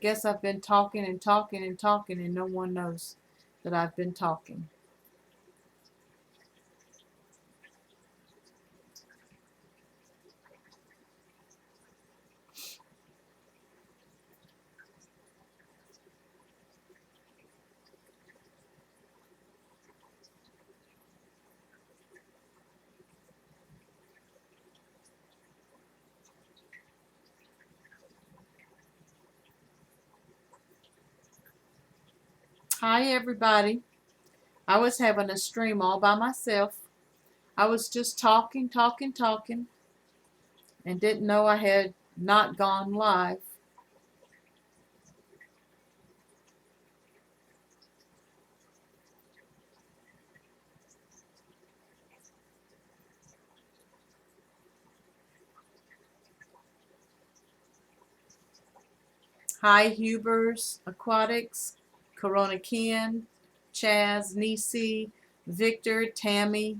guess I've been talking and talking and talking, and no one knows that I've been talking. Hi, everybody. I was having a stream all by myself. I was just talking, talking, talking, and didn't know I had not gone live. Hi, Hubers, Aquatics, Corona Ken, Chaz, Nisi, Victor, Tammy.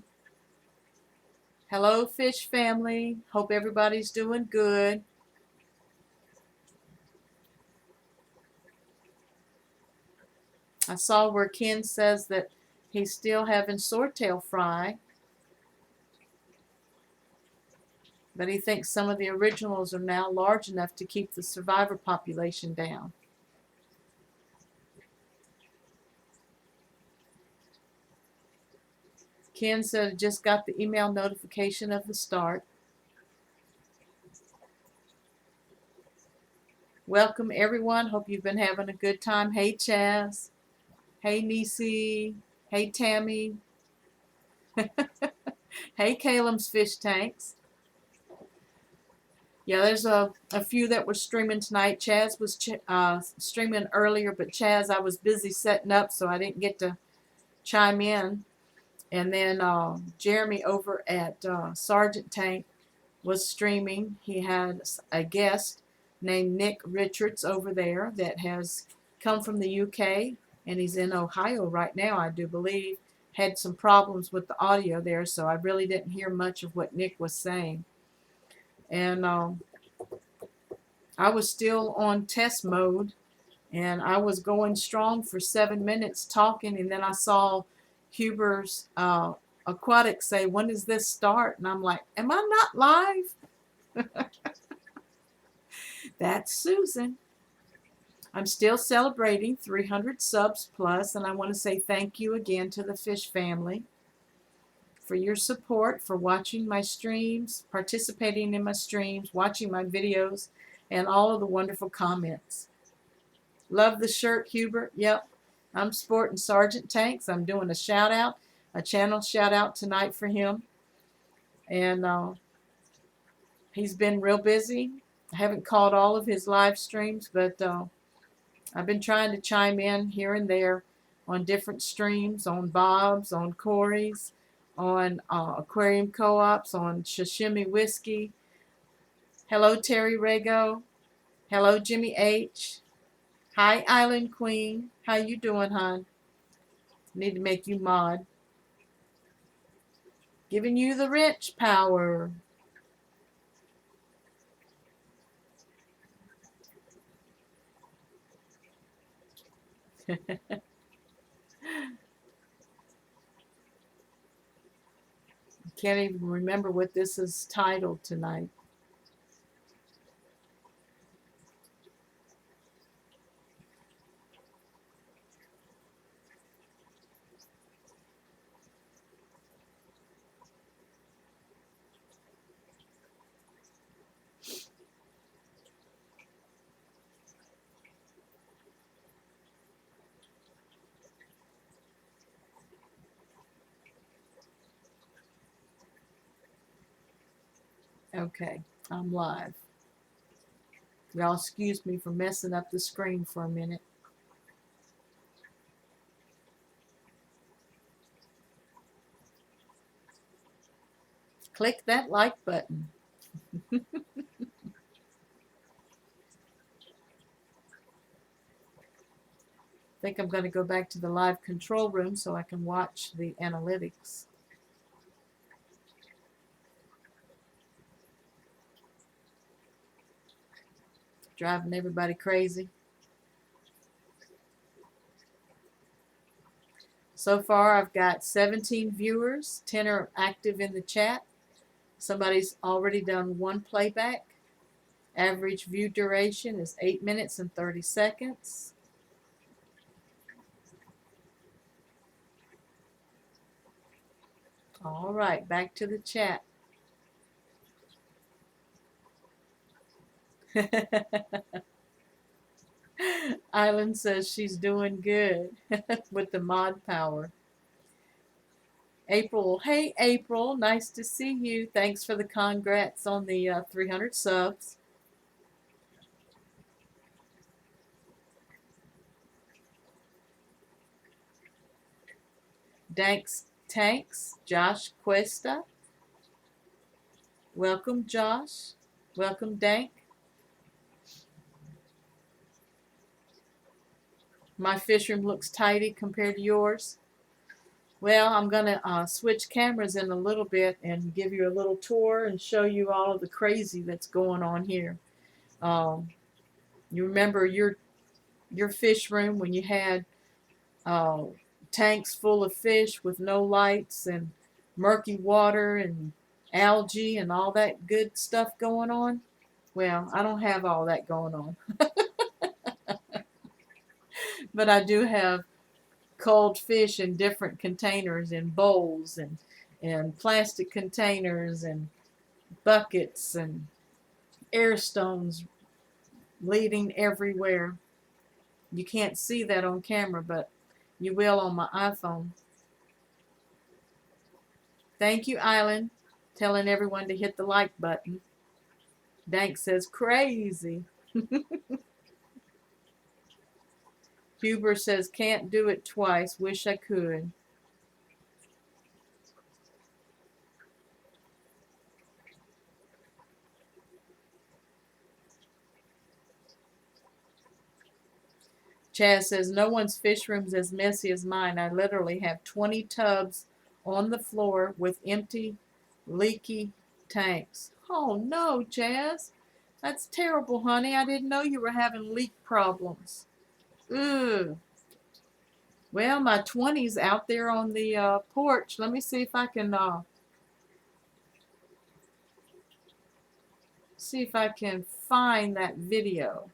Hello, fish family. Hope everybody's doing good. I saw where Ken says that he's still having swordtail fry, but he thinks some of the originals are now large enough to keep the survivor population down. Ken said, just got the email notification of the start. Welcome, everyone. Hope you've been having a good time. Hey, Chaz. Hey, Nisi. Hey, Tammy. Hey, Calum's Fish Tanks. Yeah, there's a few that were streaming tonight. Chaz was streaming earlier, but Chaz, I was busy setting up, so I didn't get to chime in. And then Jeremy over at Sergeant Tank was streaming. He had a guest named Nick Richards over there that has come from the UK, and he's in Ohio right now, I do believe. Had some problems with the audio there, so I really didn't hear much of what Nick was saying. And I was still on test mode, and I was going strong for 7 minutes talking, and then I saw Huber's Aquatics say, when does this start? And I'm like, am I not live? That's Susan. I'm still celebrating 300 subs plus, and I want to say thank you again to the Fish family for your support, for watching my streams, participating in my streams, watching my videos, and all of the wonderful comments. Love the shirt, Hubert. Yep, I'm sporting Sergeant Tanks. I'm doing a shout out, a channel shout out tonight for him. And he's been real busy. I haven't caught all of his live streams, but I've been trying to chime in here and there on different streams, on Bob's, on Corey's, on Aquarium Co-ops, on Sashimi Whiskey. Hello, Terry Rego. Hello, Jimmy H. Hi, Island Queen. How you doing, hon? Need to make you mod. Giving you the wrench power. Can't even remember what this is titled tonight. Okay, I'm live. Y'all excuse me for messing up the screen for a minute. Click that like button. I think I'm going to go back to the live control room so I can watch the analytics. Driving everybody crazy. So far, I've got 17 viewers. 10 are active in the chat. Somebody's already done one playback. Average view duration is 8 minutes and 30 seconds. All right, back to the chat. Island says she's doing good with the mod power. April, hey April, nice to see you. Thanks for the congrats on the 300 subs. Danks Tanks, Josh Cuesta. Welcome, Josh. Welcome, Dank. My fish room looks tidy compared to yours. Well, I'm going to switch cameras in a little bit and give you a little tour and show you all of the crazy that's going on here. You remember your fish room when you had tanks full of fish with no lights and murky water and algae and all that good stuff going on? Well, I don't have all that going on. But I do have cold fish in different containers, in bowls and plastic containers and buckets and air stones leading everywhere. You can't see that on camera, but you will on my iPhone. Thank you, Island, telling everyone to hit the like button. Dank says crazy. Huber says can't do it twice. Wish I could. Chaz says no one's fish room's as messy as mine. I literally have 20 tubs on the floor with empty, leaky tanks. Oh no, Chaz. That's terrible, honey. I didn't know you were having leak problems. Ugh. Well, my 20's out there on the porch. Let me see if I can find that video.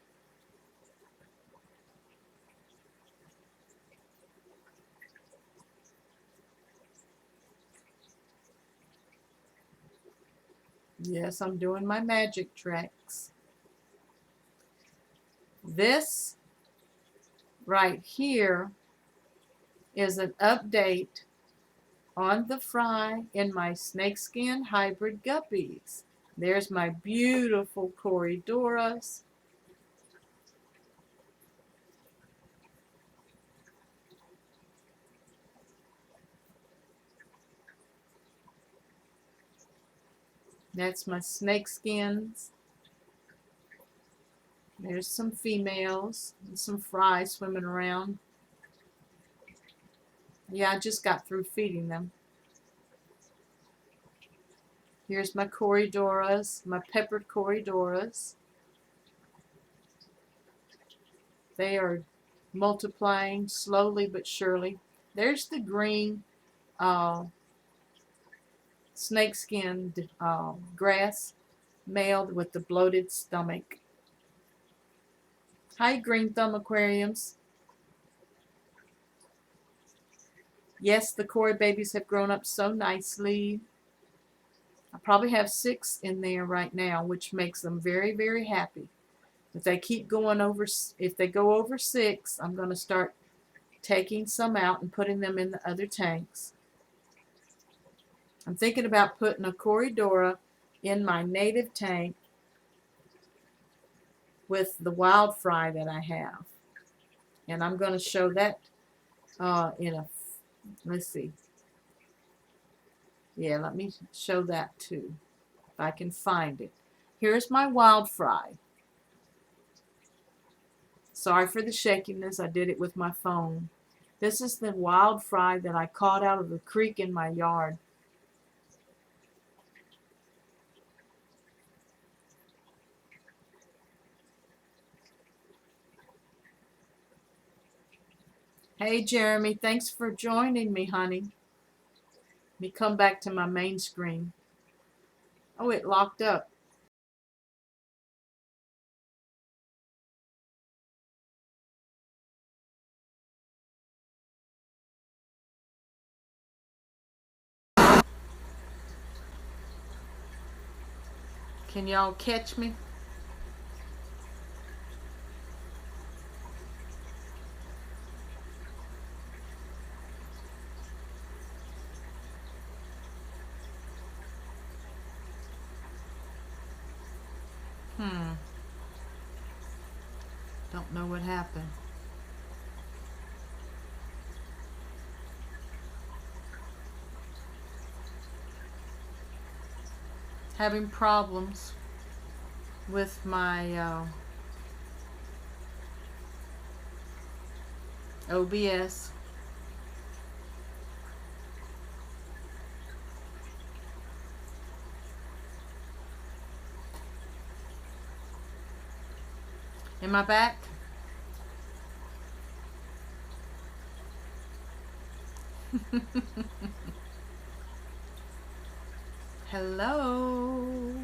Yes, I'm doing my magic tricks. This right here is an update on the fry in my snakeskin hybrid guppies. There's my beautiful Corydoras. That's my snakeskins. There's some females and some fry swimming around. Yeah, I just got through feeding them. Here's my Corydoras, my peppered Corydoras. They are multiplying slowly but surely. There's the green snakeskin grass male with the bloated stomach. Hi, Green Thumb Aquariums. Yes, the Cory babies have grown up so nicely. I probably have 6 in there right now, which makes them very, very happy. If they keep going over, if they go over 6, I'm going to start taking some out and putting them in the other tanks. I'm thinking about putting a Corydora in my native tank with the wild fry that I have. And I'm going to show that let's see. Yeah, let me show that too, if I can find it. Here's my wild fry. Sorry for the shakiness. I did it with my phone. This is the wild fry that I caught out of the creek in my yard. Hey, Jeremy, thanks for joining me, honey. Let me come back to my main screen. Oh, it locked up. Can y'all catch me? Don't know what happened. Having problems with my OBS. Am I back? Hello?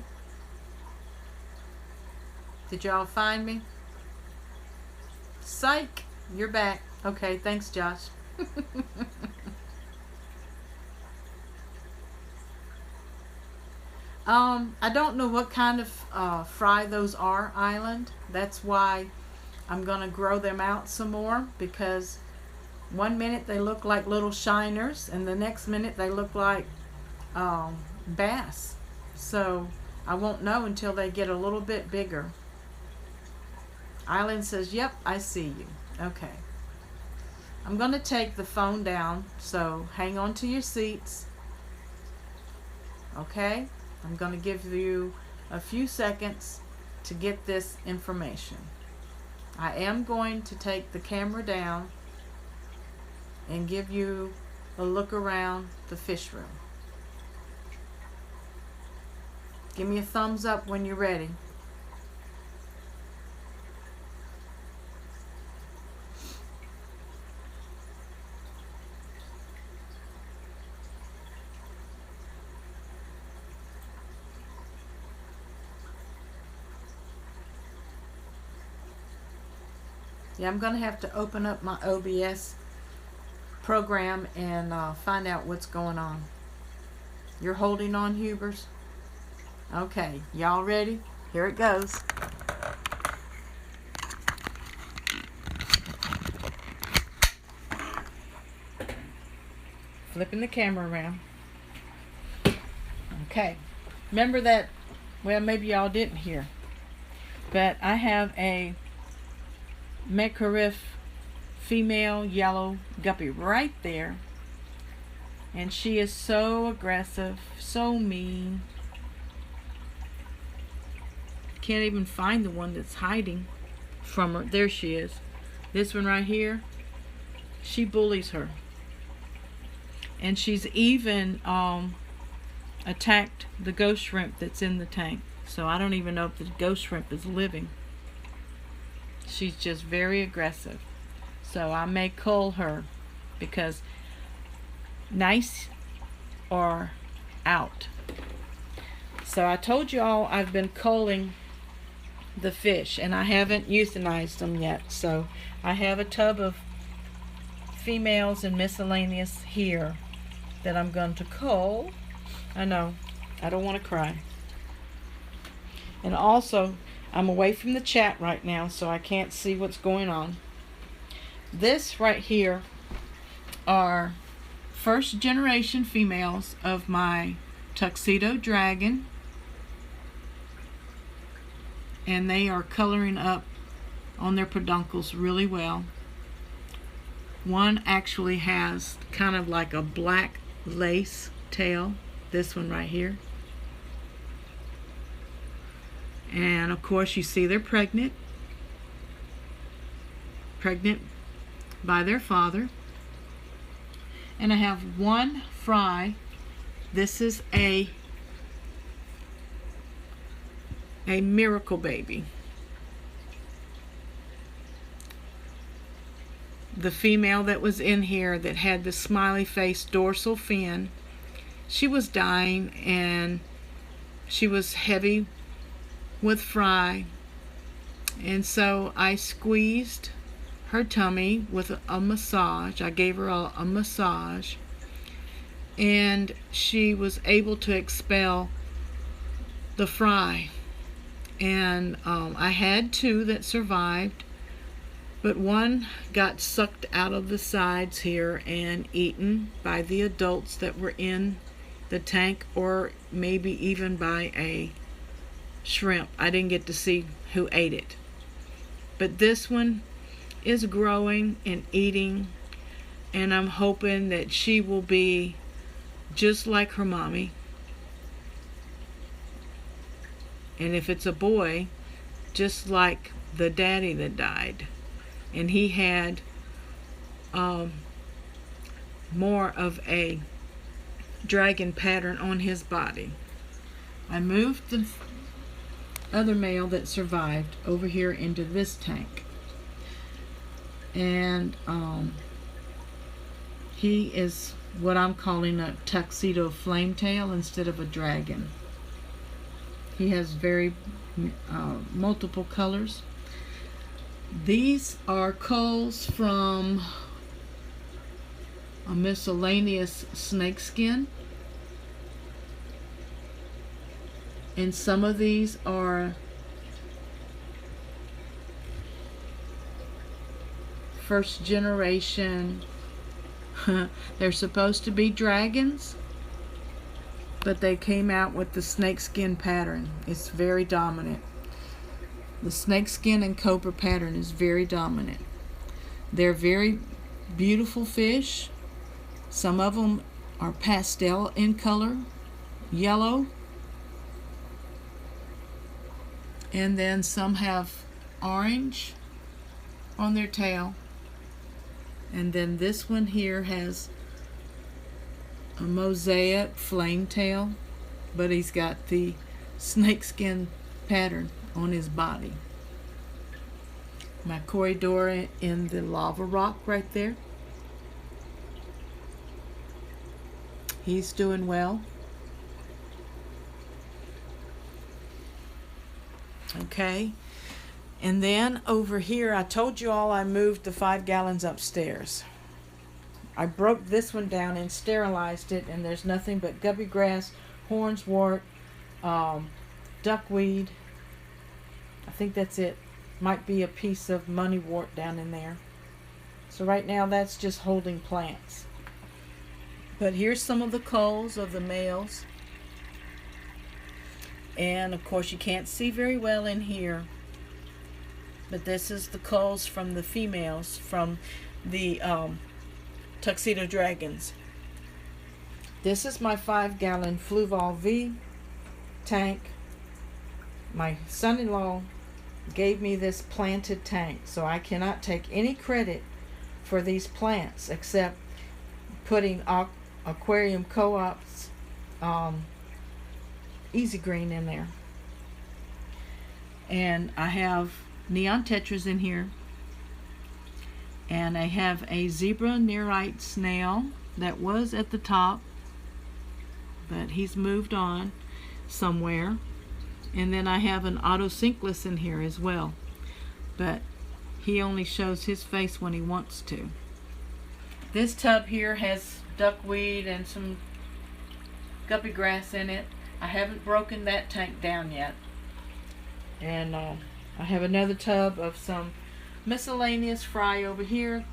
Did y'all find me? Psych! You're back. Okay, thanks, Josh. I don't know what kind of fry those are, Island. That's why I'm gonna grow them out some more, because one minute they look like little shiners and the next minute they look like bass. So I won't know until they get a little bit bigger. Island says, yep, I see you. Okay. I'm gonna take the phone down, so hang on to your seats. Okay? I'm going to give you a few seconds to get this information. I am going to take the camera down and give you a look around the fish room. Give me a thumbs up when you're ready. Yeah, I'm going to have to open up my OBS program and find out what's going on. You're holding on, Hubers? Okay, y'all ready? Here it goes. Flipping the camera around. Okay, remember that, well, maybe y'all didn't hear, but I have a Mekarif female yellow guppy right there, and she is so aggressive, so mean. Can't even find the one that's hiding from her. There she is. This one right here, she bullies her, and she's even attacked the ghost shrimp that's in the tank. So I don't even know if the ghost shrimp is living. She's just very aggressive. So I may cull her, because nice or out. So I told you all I've been culling the fish, and I haven't euthanized them yet. So I have a tub of females and miscellaneous here that I'm going to cull. I know, I don't want to cry. And also, I'm away from the chat right now, so I can't see what's going on. This right here are first generation females of my tuxedo dragon, and they are coloring up on their peduncles really well. One actually has kind of like a black lace tail, this one right here. And of course you see they're pregnant by their father. And I have one fry. This is a miracle baby. the female that was in here that had the smiley face dorsal fin. She was dying and she was heavy with fry, and so I squeezed her tummy with a massage. I gave her a massage, and she was able to expel the fry. And I had two that survived, but one got sucked out of the sides here and eaten by the adults that were in the tank, or maybe even by a shrimp. I didn't get to see who ate it. But this one is growing and eating, and I'm hoping that she will be just like her mommy. And if it's a boy, just like the daddy that died. And he had more of a dragon pattern on his body. I moved the other male that survived over here into this tank. And he is what I'm calling a tuxedo flametail instead of a dragon. He has very multiple colors. These are culls from a miscellaneous snakeskin. And some of these are first generation. They're supposed to be dragons, but they came out with the snakeskin pattern. It's very dominant. The snakeskin and cobra pattern is very dominant. They're very beautiful fish. Some of them are pastel in color, yellow. And then some have orange on their tail. And then this one here has a mosaic flame tail, but he's got the snakeskin pattern on his body. My corridor in the lava rock right there. He's doing well. Okay, and then over here, I told you all I moved the 5 gallons upstairs. I broke this one down and sterilized it, and there's nothing but guppy grass, hornswort, duckweed. I think that's it. Might be a piece of moneywort down in there. So right now that's just holding plants. But here's some of the culls of the males. And of course you can't see very well in here, but this is the culls from the females from the tuxedo dragons. This is my 5 gallon Fluval V tank. My son-in-law gave me this planted tank, so I cannot take any credit for these plants except putting Aquarium Co-op's Easy Green in there. And I have neon tetras in here, and I have a zebra nearite snail that was at the top, but he's moved on somewhere. And then I have an autosynclus in here as well, but he only shows his face when he wants to. This tub here has duckweed and some guppy grass in it. I haven't broken that tank down yet. And I have another tub of some miscellaneous fry over here.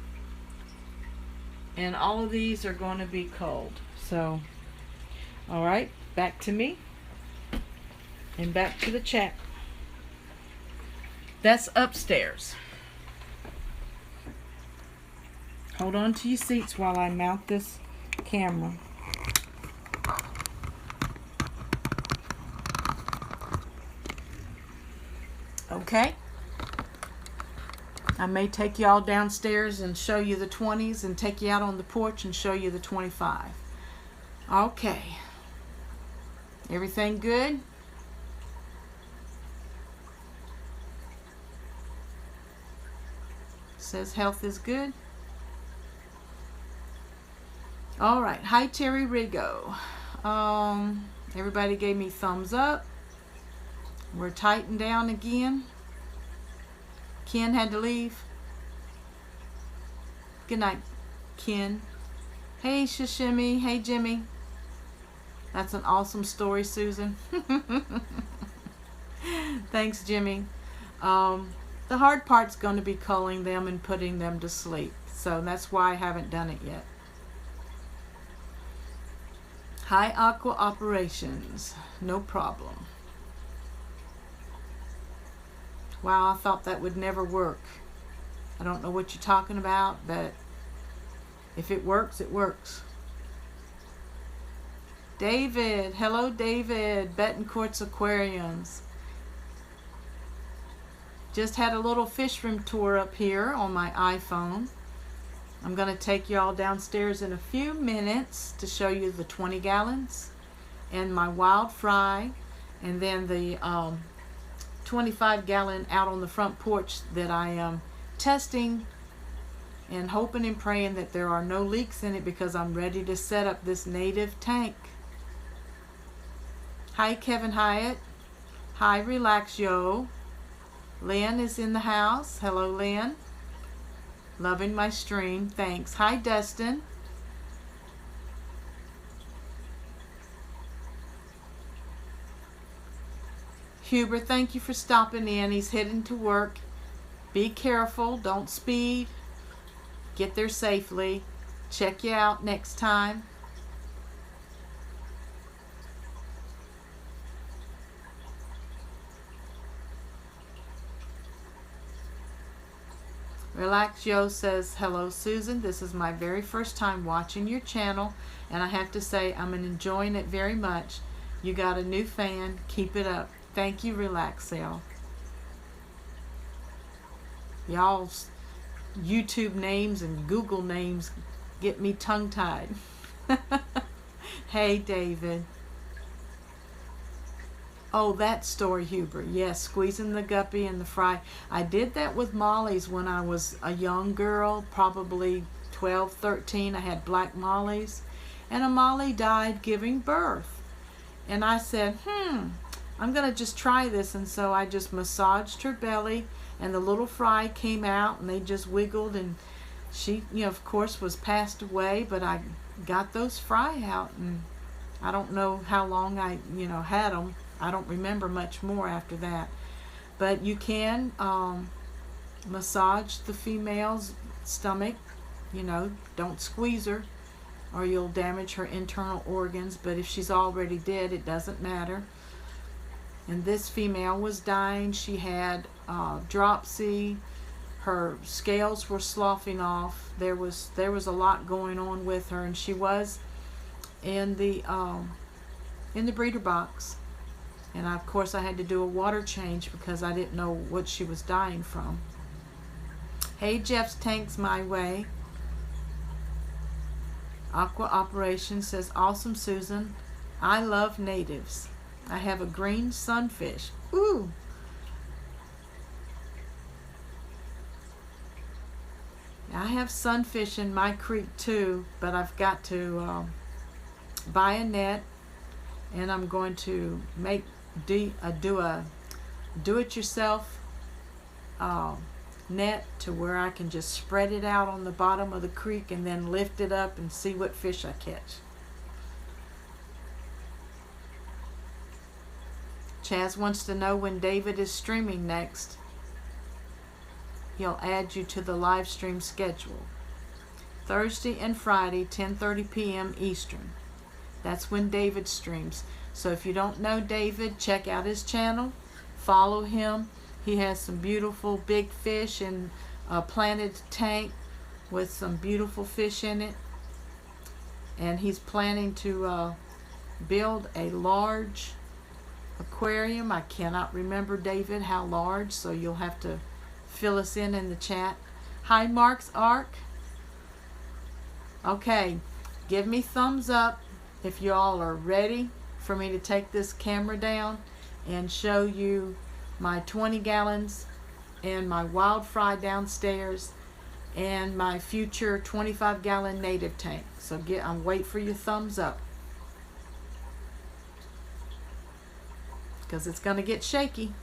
And all of these are going to be cold. So, alright, back to me. And back to the chat. That's upstairs. Hold on to your seats while I mount this camera. Okay, I may take y'all downstairs and show you the 20s and take you out on the porch and show you the 25. Okay, everything good? Says health is good. All right. Hi, Terry Rigo. Everybody gave me thumbs up. We're tightened down again. Ken had to leave. Good night, Ken. Hey, Shishimi. Hey, Jimmy. That's an awesome story, Susan. Thanks, Jimmy. The hard part's going to be culling them and putting them to sleep. So that's why I haven't done it yet. Hi, Aqua Operations. No problem. Wow, I thought that would never work. I don't know what you're talking about, but if it works, it works. David. Hello, David. Betancourt's Aquariums. Just had a little fish room tour up here on my iPhone. I'm going to take you all downstairs in a few minutes to show you the 20 gallons and my wild fry, and then the 25 gallon out on the front porch that I am testing and hoping and praying that there are no leaks in it, because I'm ready to set up this native tank. Hi, Kevin Hyatt. Hi, Relax Yo. Lynn is in the house. Hello, Lynn. Loving my stream. Thanks. Hi, Dustin. Huber, thank you for stopping in. He's heading to work. Be careful. Don't speed. Get there safely. Check you out next time. Relax Yo says, hello Susan, this is my very first time watching your channel, and I have to say I'm enjoying it very much. You got a new fan, keep it up. Thank you, Relaxel. Y'all's YouTube names and Google names get me tongue-tied. Hey, David. Oh, that story, Huber. Yes, squeezing the guppy and the fry. I did that with mollies when I was a young girl, probably 12, 13. I had black mollies, and a molly died giving birth. And I said, I'm going to just try this. And so I just massaged her belly, and the little fry came out, and they just wiggled, and she, of course, was passed away, but I got those fry out, and I don't know how long I, had them. I don't remember much more after that. But you can massage the female's stomach. Don't squeeze her or you'll damage her internal organs. But if she's already dead, it doesn't matter. And this female was dying. She had dropsy. Her scales were sloughing off. There was a lot going on with her, and she was in the breeder box. And of course I had to do a water change because I didn't know what she was dying from. Hey, Jeff's Tanks my way. Aqua Operations says, awesome Susan. I love natives. I have a green sunfish. Ooh. I have sunfish in my creek too, but I've got to buy a net, and I'm going to do a do-it-yourself net to where I can just spread it out on the bottom of the creek and then lift it up and see what fish I catch. Chaz wants to know when David is streaming next. He'll add you to the live stream schedule. Thursday and Friday, 10:30 p.m. Eastern. That's when David streams. So if you don't know David, check out his channel. Follow him. He has some beautiful big fish in a planted tank with some beautiful fish in it. And he's planning to build a large aquarium. I cannot remember, David, how large, so you'll have to fill us in the chat. Hi, Mark's Ark. Okay, give me thumbs up if you all are ready for me to take this camera down and show you my 20 gallons and my wild fry downstairs and my future 25-gallon native tank. So I'm wait for your thumbs up, because it's going to get shaky.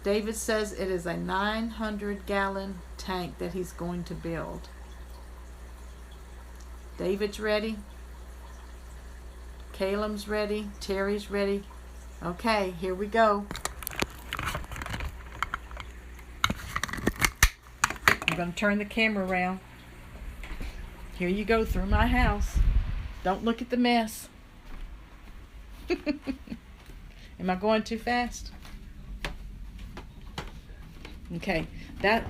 David says it is a 900-gallon tank that he's going to build. David's ready. Caleb's ready. Terry's ready. Okay, here we go. I'm going to turn the camera around. Here you go through my house. Don't look at the mess. Am I going too fast? Okay,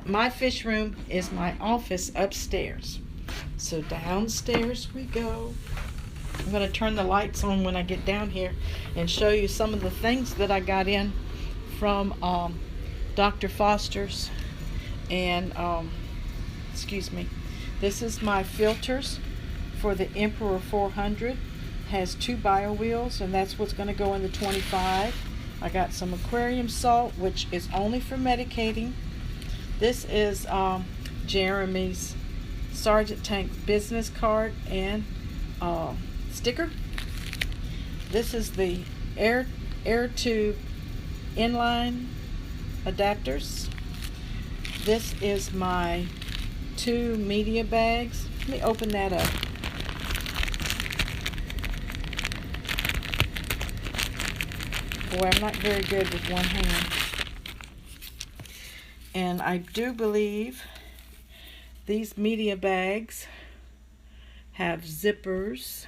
my fish room is my office upstairs. So downstairs we go. I'm going to turn the lights on when I get down here and show you some of the things that I got in from Dr. Foster's. And excuse me, this is my filters for the Emperor 400. Has 2 bio wheels, and that's what's going to go in the 25. I got some aquarium salt, which is only for medicating. This is Jeremy's Sergeant Tank business card and sticker. This is the air tube inline adapters. This is my 2 media bags. Let me open that up. Boy, I'm not very good with one hand. And I do believe these media bags have zippers.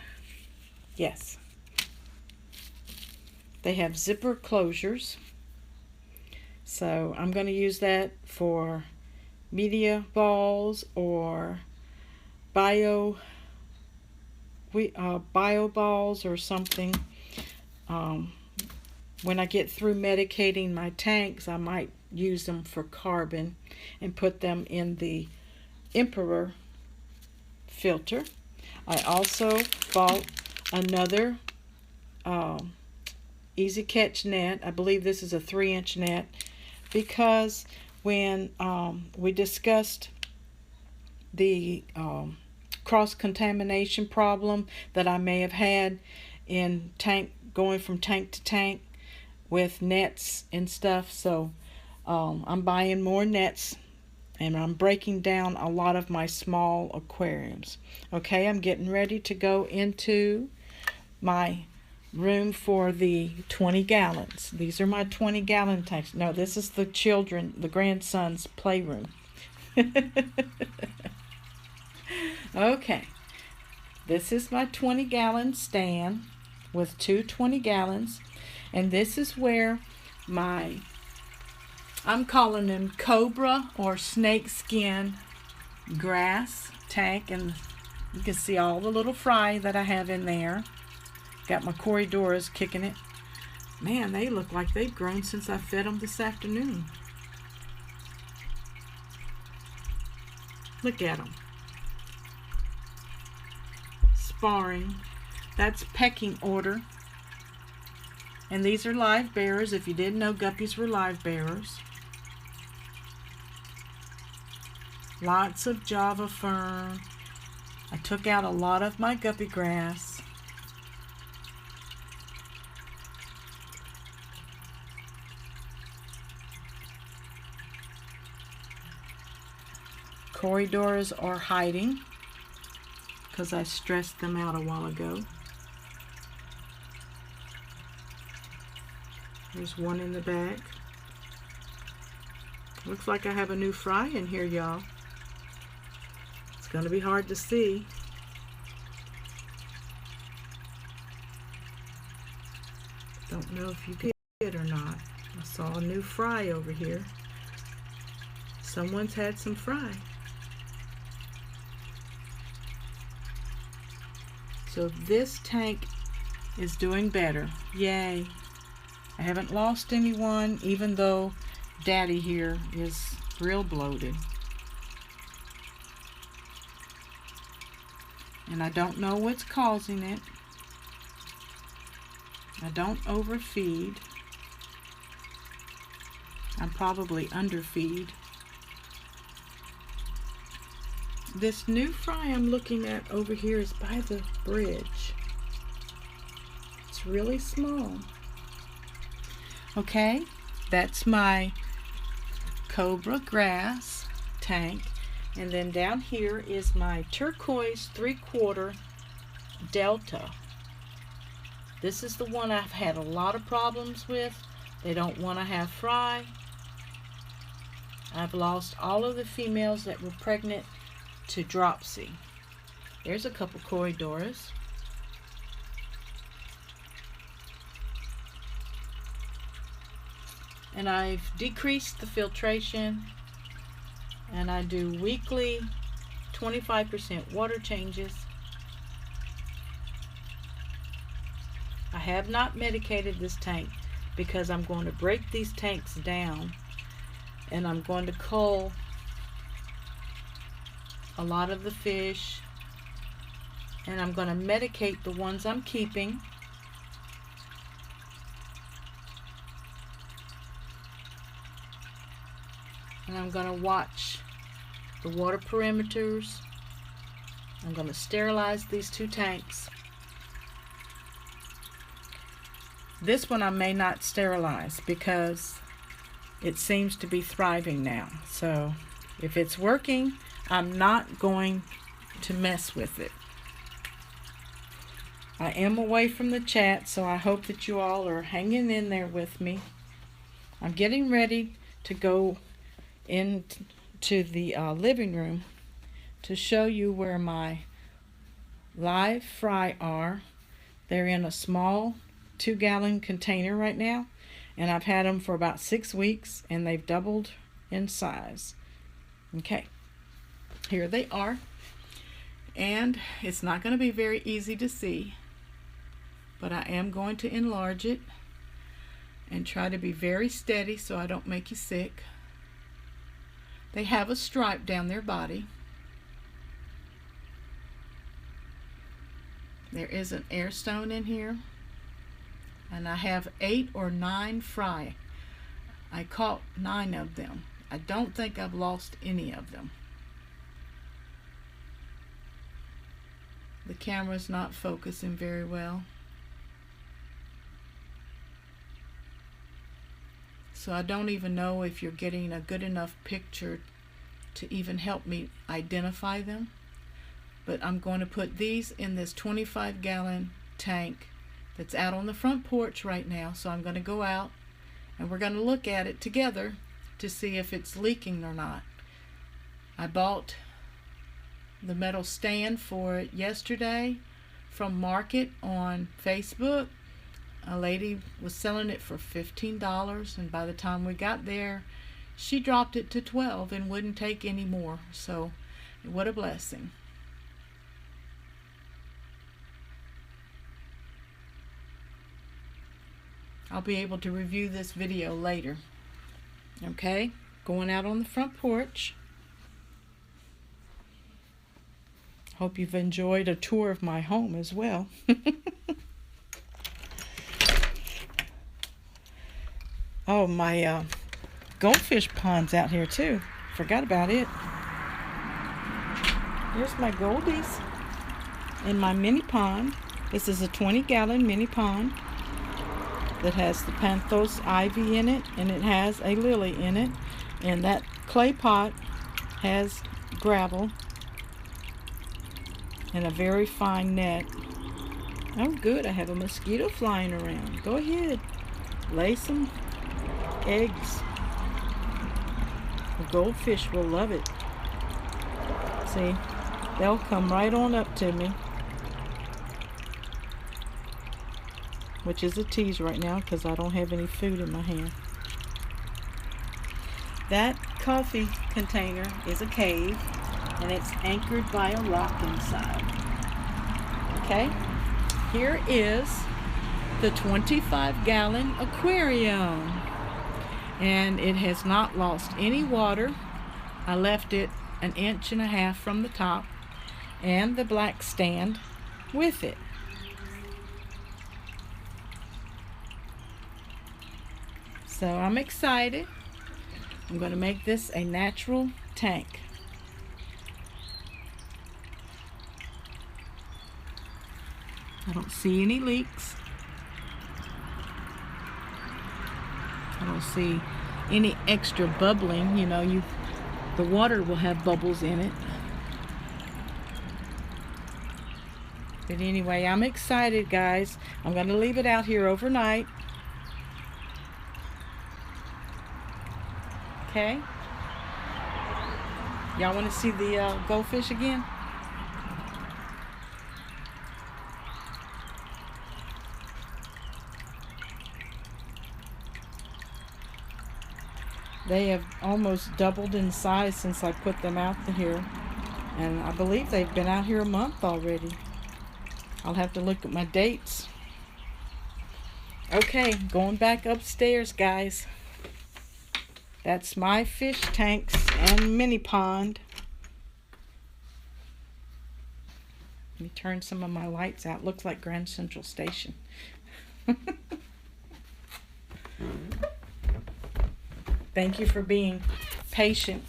Yes. They have zipper closures. So I'm going to use that for media balls or bio balls or something. When I get through medicating my tanks, I might use them for carbon and put them in the Emperor filter. I also bought another Easy Catch net. I believe this is a 3-inch net, because when we discussed the cross-contamination problem that I may have had in going from tank to tank with nets and stuff, so I'm buying more nets, and I'm breaking down a lot of my small aquariums. Okay, I'm getting ready to go into my room for the 20 gallons. These are my 20-gallon tanks. No, this is the grandson's playroom. Okay, this is my 20-gallon stand with 2 20 gallons, and this is where I'm calling them cobra or snake skin grass tank, and you can see all the little fry that I have in there. Got my Corydoras kicking it. Man, they look like they've grown since I fed them this afternoon. Look at them. Sparring. That's pecking order. And these are live bearers. If you didn't know, guppies were live bearers. Lots of Java fern. I took out a lot of my guppy grass. Corydoras are hiding because I stressed them out a while ago. There's one in the back. Looks like I have a new fry in here, y'all. It's going to be hard to see. Don't know if you get it or not. I saw a new fry over here. Someone's had some fry. So this tank is doing better. Yay. I haven't lost anyone, even though Daddy here is real bloated. And I don't know what's causing it. I don't overfeed. I'm probably underfeed. This new fry I'm looking at over here is by the bridge. It's really small. Okay, that's my cobra grass tank. And then down here is my turquoise 3/4 delta. This is the one I've had a lot of problems with. They don't want to have fry. I've lost all of the females that were pregnant to dropsy. There's a couple corridoras. And I've decreased the filtration, and I do weekly 25% water changes. I have not medicated this tank because I'm going to break these tanks down, and I'm going to cull a lot of the fish, and I'm going to medicate the ones I'm keeping. And I'm going to watch the water perimeters. I'm going to sterilize these 2 tanks. This one I may not sterilize because it seems to be thriving now. So if it's working, I'm not going to mess with it. I am away from the chat, so I hope that you all are hanging in there with me. I'm getting ready to go into the living room to show you where my live fry are. They're in a small 2-gallon container right now, and I've had them for about 6 weeks, and they've doubled in size. Okay, here they are, and it's not going to be very easy to see, but I am going to enlarge it and try to be very steady so I don't make you sick. They have a stripe down their body. There is an air stone in here, and I have 8 or 9 fry. I caught 9 of them. I don't think I've lost any of them. The camera's not focusing very well, so I don't even know if you're getting a good enough picture to even help me identify them. But I'm going to put these in this 25-gallon tank that's out on the front porch right now. So I'm going to go out and we're going to look at it together to see if it's leaking or not. I bought the metal stand for it yesterday from Market on Facebook. A lady was selling it for $15, and by the time we got there, she dropped it to $12 and wouldn't take any more. So what a blessing. I'll be able to review this video later. Okay, going out on the front porch. Hope you've enjoyed a tour of my home as well. Oh, my goldfish pond's out here too. Forgot about it. Here's my goldies in my mini pond. This is a 20-gallon mini pond that has the Panthos ivy in it, and it has a lily in it, and that clay pot has gravel and a very fine net. Oh good, I have a mosquito flying around. Go ahead, lay some eggs. The goldfish will love it. See, they'll come right on up to me, which is a tease right now because I don't have any food in my hand. That coffee container is a cave, and it's anchored by a rock inside. Okay, here is the 25-gallon aquarium, and it has not lost any water. I left it 1.5 inches from the top, and the black stand with it. So I'm excited. I'm going to make this a natural tank. I don't see any leaks. I don't see any extra bubbling. You know, the water will have bubbles in it. But anyway, I'm excited, guys. I'm going to leave it out here overnight. Okay? Y'all want to see the goldfish again? They have almost doubled in size since I put them out here. And I believe they've been out here a month already. I'll have to look at my dates. Okay, going back upstairs, guys. That's my fish tanks and mini pond. Let me turn some of my lights out. Looks like Grand Central Station. Thank you for being patient.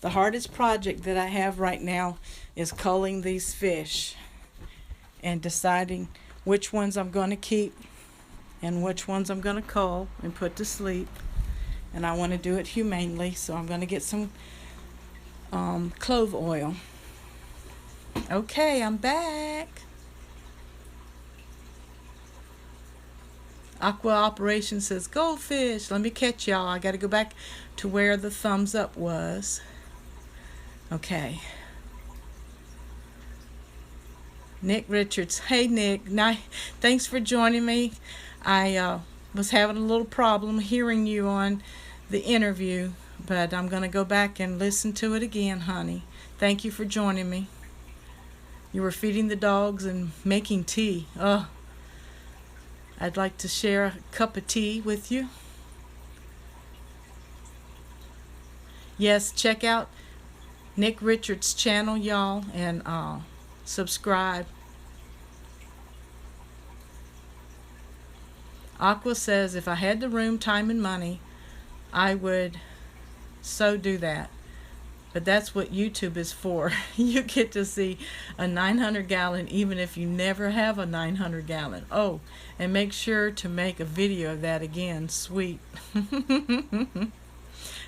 The hardest project that I have right now is culling these fish and deciding which ones I'm going to keep and which ones I'm going to cull and put to sleep. And I want to do it humanely, so I'm going to get some clove oil. Okay, I'm back. Aqua Operations says, goldfish. Let me catch y'all. I got to go back to where the thumbs up was. Okay. Nick Richards. Hey, Nick. Thanks for joining me. I was having a little problem hearing you on the interview, but I'm going to go back and listen to it again, honey. Thank you for joining me. You were feeding the dogs and making tea. Oh, I'd like to share a cup of tea with you. Yes, check out Nick Richards' channel, y'all, and subscribe. Aqua says, if I had the room, time, and money, I would so do that. But that's what YouTube is for. You get to see a 900-gallon even if you never have a 900-gallon. Oh, and make sure to make a video of that again. Sweet.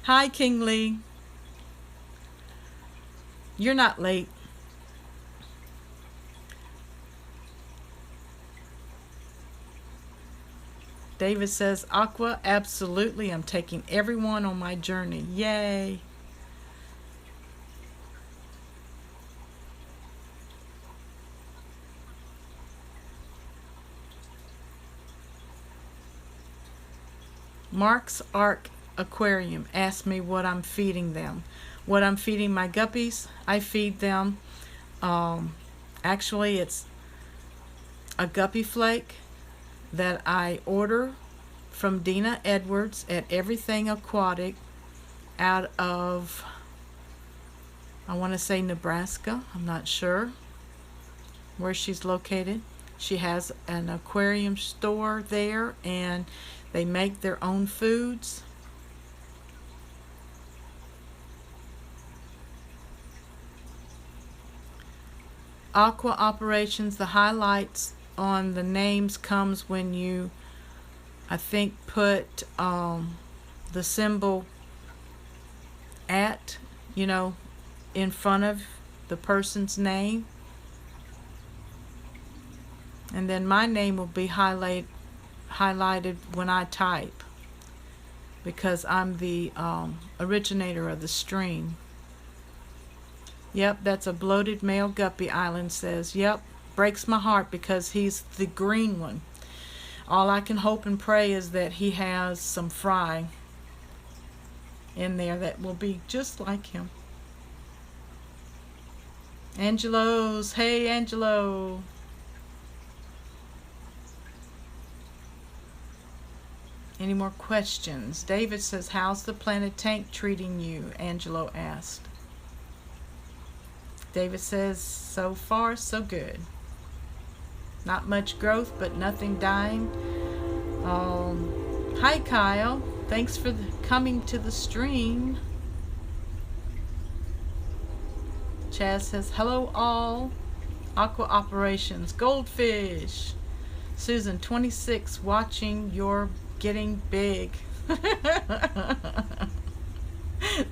Hi, King Lee. You're not late. David says, Aqua, absolutely. I'm taking everyone on my journey. Yay. Mark's Ark Aquarium asked me what I'm feeding them. What I'm feeding my guppies, I feed them, actually it's a guppy flake that I order from Dina Edwards at Everything Aquatic out of, I want to say Nebraska. I'm not sure where she's located. She has an aquarium store there and they make their own foods. Aqua Operations, the highlights on the names comes when you, I think, put the symbol at, you know, in front of the person's name. And then my name will be highlighted when I type, because I'm the originator of the stream. Yep, that's a bloated male guppy, Island says. Yep, breaks my heart because he's the green one. All I can hope and pray is that he has some fry in there that will be just like him. Angelo's, hey Angelo. Any more questions? David says, how's the planted tank treating you? Angelo asked. David says, so far so good. Not much growth, but nothing dying. Hi Kyle, thanks for coming to the stream. Chaz says, hello all. Aqua operations, goldfish. Susan, 26, watching, you're getting big.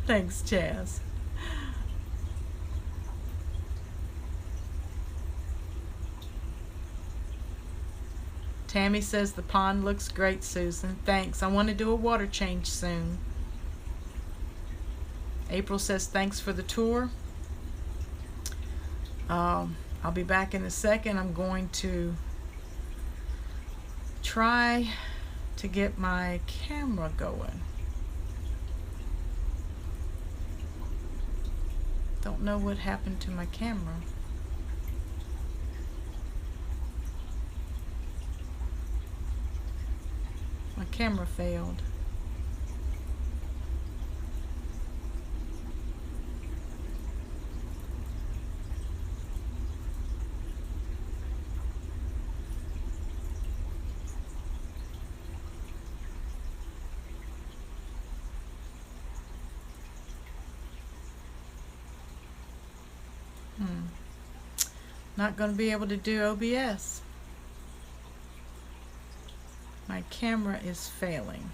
Thanks, Chaz. Tammy says the pond looks great, Susan. Thanks. I want to do a water change soon. April says thanks for the tour. I'll be back in a second. I'm going to try to get my camera going. Don't know what happened to my camera. My camera failed. Not going to be able to do OBS. My camera is failing.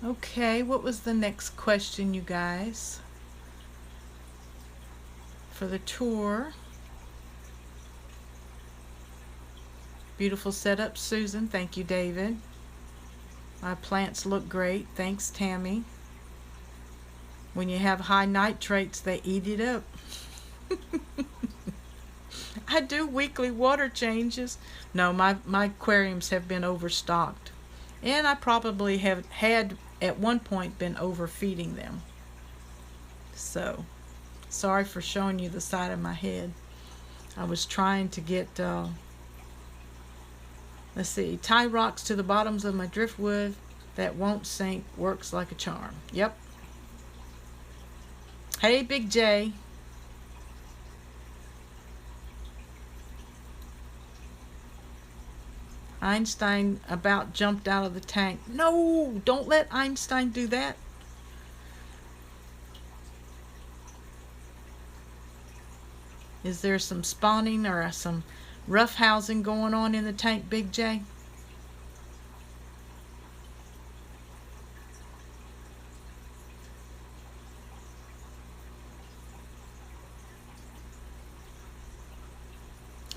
Okay, what was the next question, you guys? For the tour. Beautiful setup, Susan. Thank you, David. My plants look great. Thanks, Tammy. When you have high nitrates, they eat it up. I do weekly water changes. No, my aquariums have been overstocked. And I probably have had at one point been overfeeding them. So, sorry for showing you the side of my head. I was trying to get, let's see, tie rocks to the bottoms of my driftwood that won't sink, works like a charm. Yep. Hey, Big J. Einstein about jumped out of the tank. No, don't let Einstein do that. Is there some spawning or some rough housing going on in the tank, Big J?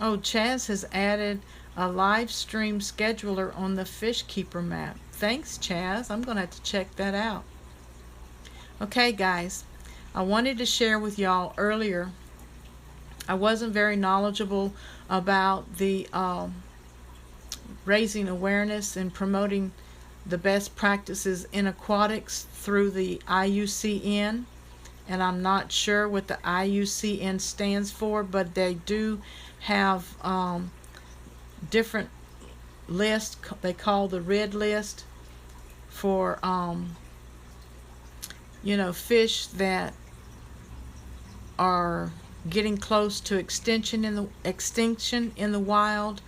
Oh, Chaz has added a live stream scheduler on the fish keeper map. Thanks, Chaz. I'm going to have to check that out. Okay, guys. I wanted to share with y'all earlier. I wasn't very knowledgeable about the raising awareness and promoting the best practices in aquatics through the IUCN. And I'm not sure what the IUCN stands for, but they do have different lists. They call the red list for you know, fish that are getting close to extinction in the wild,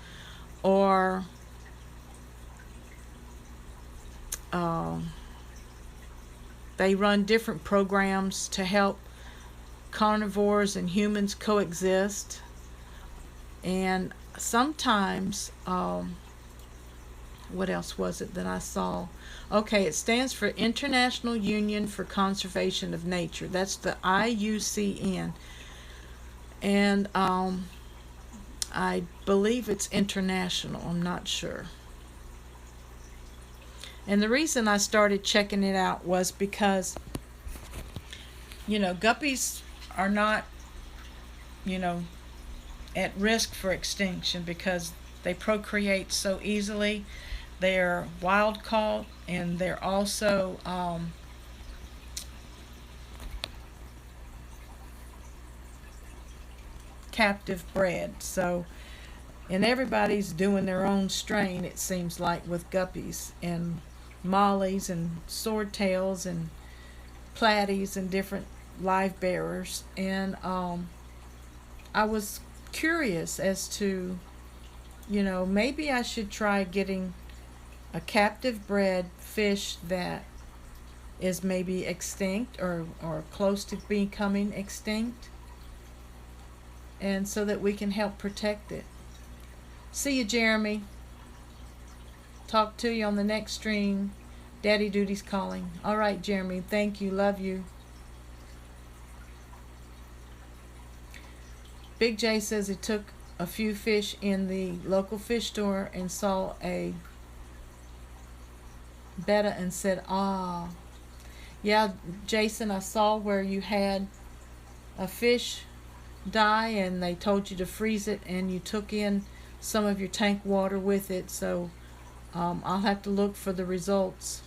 or they run different programs to help carnivores and humans coexist. And sometimes, what else was it that I saw? Okay, it stands for International Union for Conservation of Nature. That's the IUCN. And I believe it's international. I'm not sure. And the reason I started checking it out was because, you know, guppies are not, you know, at risk for extinction because they procreate so easily. They're wild caught, and they're also captive bred. So And everybody's doing their own strain, it seems like, with guppies and mollies and swordtails and platies and different live bearers. And I was curious as to, maybe I should try getting a captive bred fish that is maybe extinct or close to becoming extinct, and so that we can help protect it. See you, Jeremy. Talk to you on the next stream. Daddy Duty's calling. All right, Jeremy. Thank you. Love you. Big J says he took a few fish in the local fish store and saw a betta and said, ah. Yeah, Jason, I saw where you had a fish die and they told you to freeze it, and you took in some of your tank water with it. So I'll have to look for the results.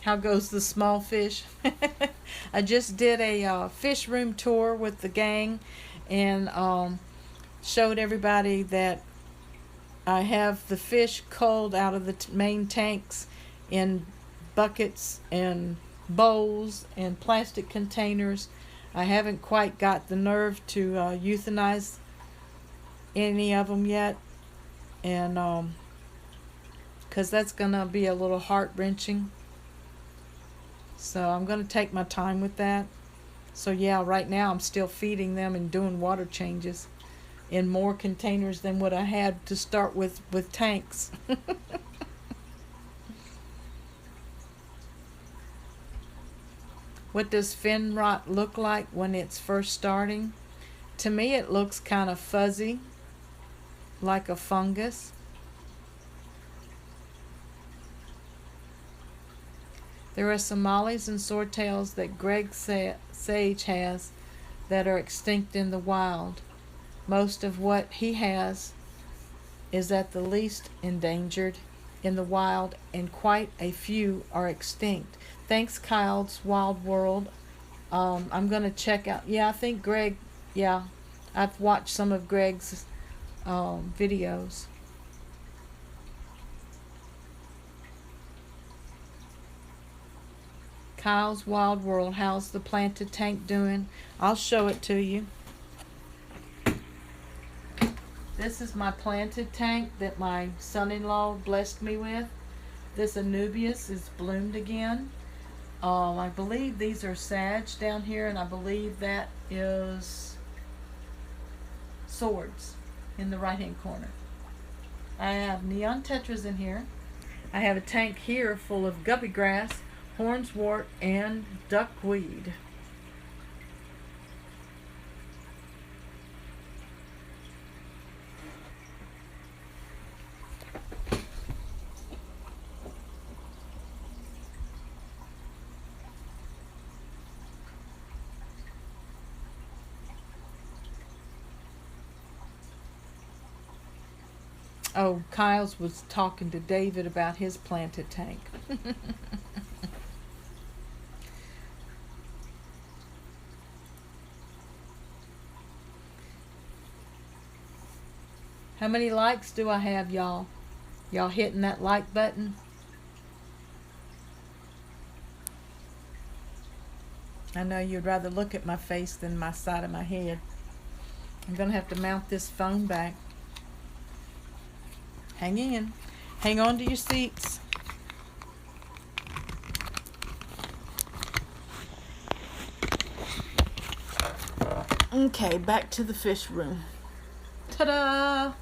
How goes the small fish? I just did a fish room tour with the gang, and showed everybody that I have the fish culled out of the main tanks in buckets and bowls and plastic containers. I haven't quite got the nerve to euthanize any of them yet, and because that's gonna be a little heart-wrenching. So I'm going to take my time with that. So yeah, right now I'm still feeding them and doing water changes in more containers than what I had to start with tanks. What does fin rot look like when it's first starting? To me it looks kind of fuzzy, like a fungus. There are some mollies and swordtails that Greg Sage has that are extinct in the wild. Most of what he has is at the least endangered in the wild, and quite a few are extinct. Thanks, Kyle's Wild World. I'm going to check out. Yeah, I think Greg, yeah, I've watched some of Greg's videos. Kyle's Wild World. How's the planted tank doing? I'll show it to you. This is my planted tank that my son-in-law blessed me with. This Anubias is bloomed again. I believe these are sage down here, and I believe that is swords in the right-hand corner. I have neon tetras in here. I have a tank here full of guppy grass, hornswort, and duckweed. Oh, Kyle's was talking to David about his planted tank. How many likes do I have, y'all? Y'all hitting that like button? I know you'd rather look at my face than my side of my head. I'm going to have to mount this phone back. Hang in. Hang on to your seats. Okay, back to the fish room. Ta-da!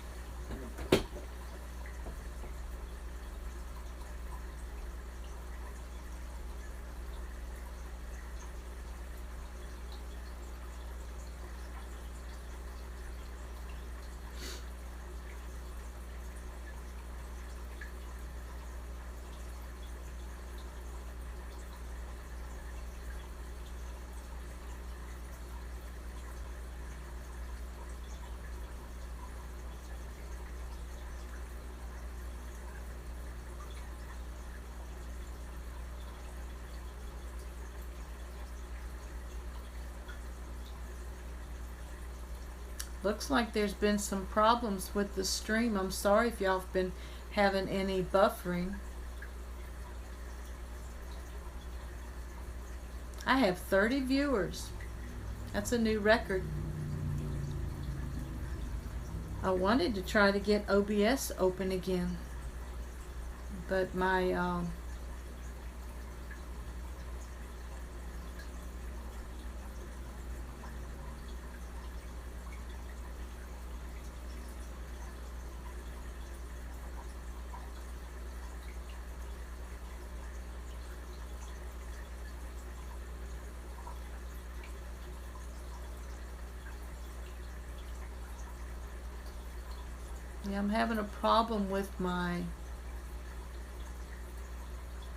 Looks like there's been some problems with the stream. I'm sorry if y'all have been having any buffering. I have 30 viewers. That's a new record. I wanted to try to get OBS open again, but my yeah, I'm having a problem with my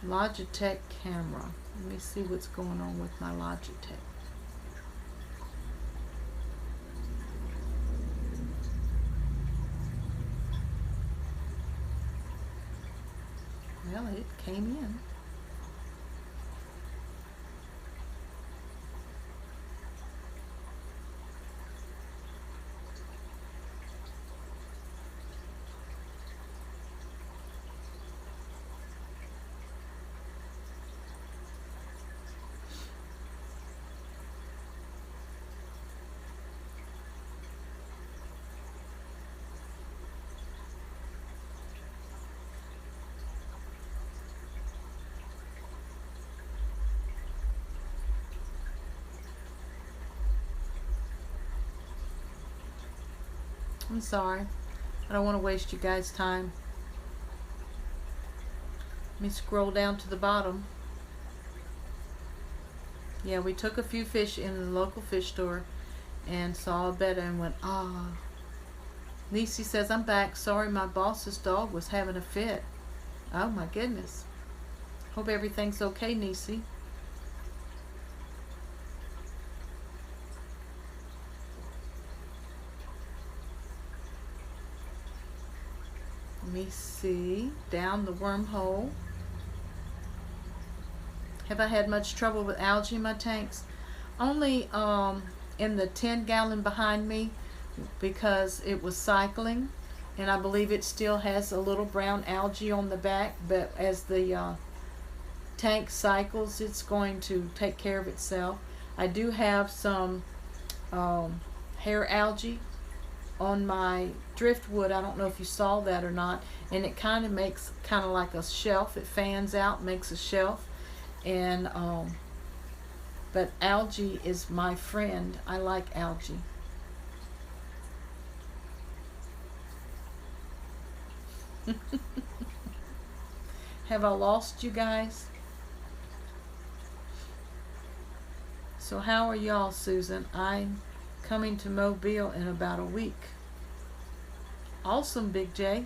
Logitech camera. Let me see what's going on with my Logitech. Well, it came in. I'm sorry. I don't want to waste you guys' time. Let me scroll down to the bottom. Yeah, we took a few fish in the local fish store and saw a betta and went, ah. Nisi says, I'm back. Sorry, my boss's dog was having a fit. Oh my goodness. Hope everything's okay, Nisi. Let me see. Down the wormhole. Have I had much trouble with algae in my tanks? Only in the 10-gallon behind me, because it was cycling, and I believe it still has a little brown algae on the back, but as the tank cycles, it's going to take care of itself. I do have some hair algae on my driftwood. I don't know if you saw that or not, and it kind of makes like a shelf. It fans out, makes a shelf, and but algae is my friend. I like algae. Have I lost you guys? So how are y'all, Susan? I'm coming to Mobile in about a week. Awesome, Big J.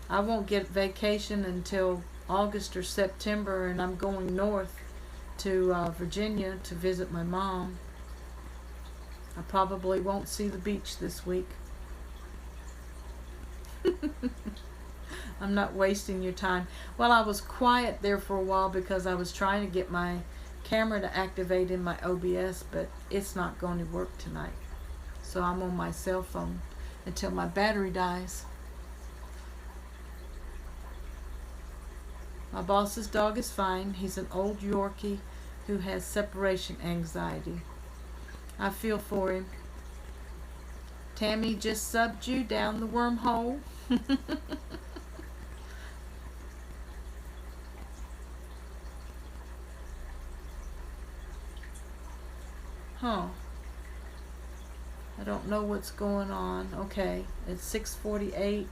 I won't get vacation until August or September, and I'm going north to Virginia to visit my mom. I probably won't see the beach this week. I'm not wasting your time. Well, I was quiet there for a while because I was trying to get my camera to activate in my OBS, but it's not going to work tonight. So I'm on my cell phone until my battery dies. My boss's dog is fine. He's an old Yorkie who has separation anxiety. I feel for him. Tammy just subbed you down the wormhole. Huh. I don't know what's going on. Okay, it's 6:48.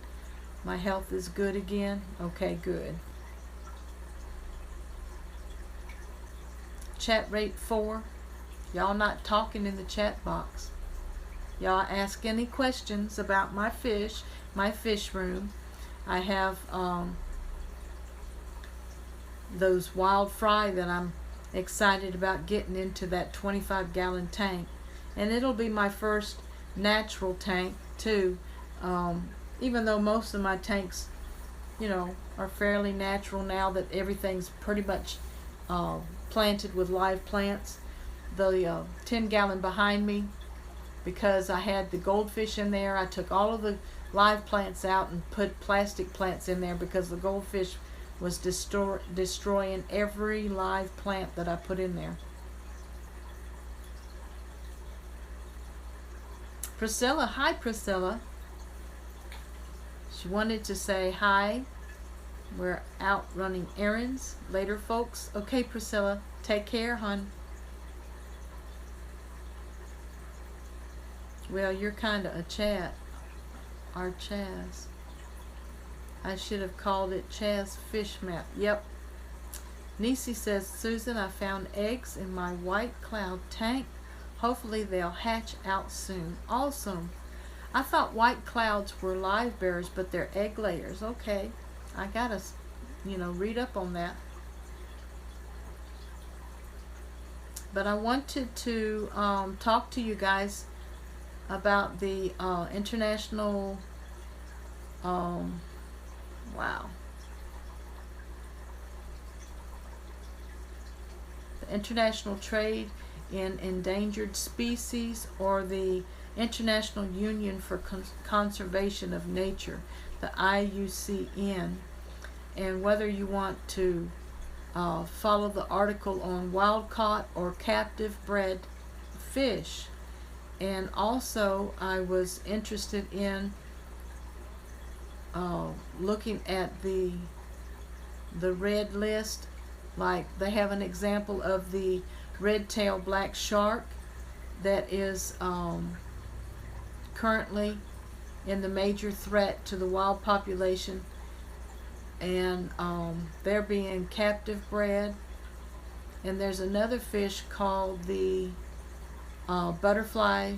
My health is good again. Okay, good. Chat rate 4. Y'all not talking in the chat box. Y'all ask any questions about my fish, my fish room. I have those wild fry that I'm excited about getting into that 25-gallon tank, and it'll be my first natural tank too, even though most of my tanks, you know, are fairly natural now that everything's pretty much planted with live plants. The 10-gallon behind me because I had the goldfish in there. I took all of the live plants out and put plastic plants in there because the goldfish was destroying every live plant that I put in there. Priscilla, hi Priscilla. She wanted to say hi. We're out running errands. Later, folks. Okay, Priscilla. Take care, hon. Well, you're kind of a chat. Our Chaz. I should have called it Chaz Fish Map. Yep. Nisi says, Susan, I found eggs in my white cloud tank. Hopefully they'll hatch out soon. Awesome. I thought white clouds were live bearers, but they're egg layers. Okay. I gotta, read up on that. But I wanted to talk to you guys about the international, the international trade in endangered species, or the International Union for Conservation of Nature, the IUCN, and whether you want to follow the article on wild-caught or captive-bred fish. And also I was interested in looking at the red list. Like they have an example of the red-tailed black shark that is currently in the major threat to the wild population, and they're being captive bred. And there's another fish called the butterfly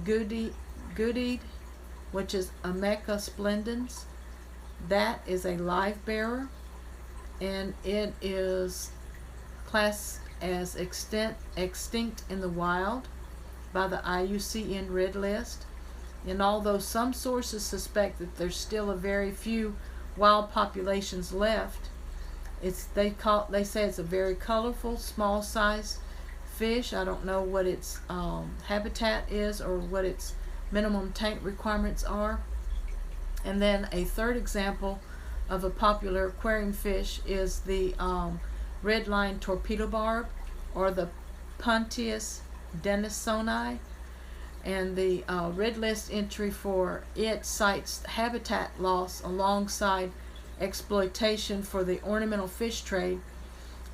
goodied, which is Ameca splendens. That is a live bearer, and it is classed as extinct in the wild by the IUCN Red List. And although some sources suspect that there's still a very few wild populations left, they say it's a very colorful, small-sized fish. I don't know what its habitat is or what its minimum tank requirements are. And then a third example of a popular aquarium fish is the red-line torpedo barb, or the Pontius denisoni. And the red list entry for it cites habitat loss alongside exploitation for the ornamental fish trade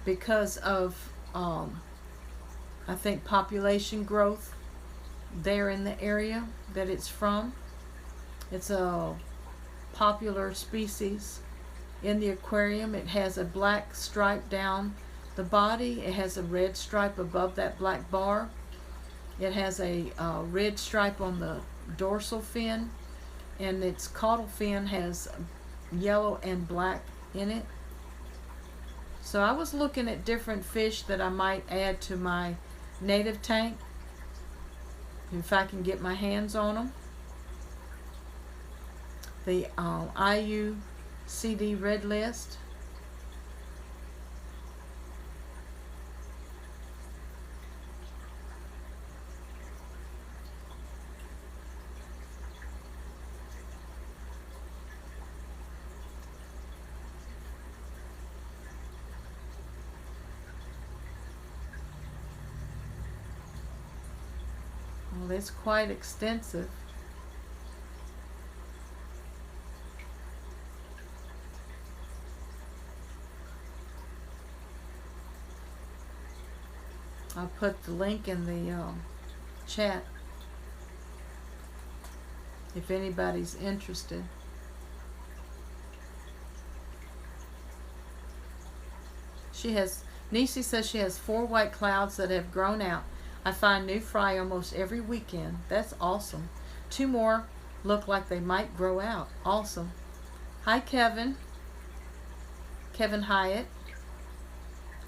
because of I think population growth there in the area that it's from. It's a popular species in the aquarium. It has a black stripe down the body. It has a red stripe above that black bar. It has a red stripe on the dorsal fin, and its caudal fin has yellow and black in it. So I was looking at different fish that I might add to my native tank, if I can get my hands on them. The IUCD Red List. Well, it's quite extensive. I'll put the link in the chat if anybody's interested. Nisi says she has 4 white clouds that have grown out. I find new fry almost every weekend. That's awesome. 2 more look like they might grow out. Awesome. Hi, Kevin. Kevin Hyatt.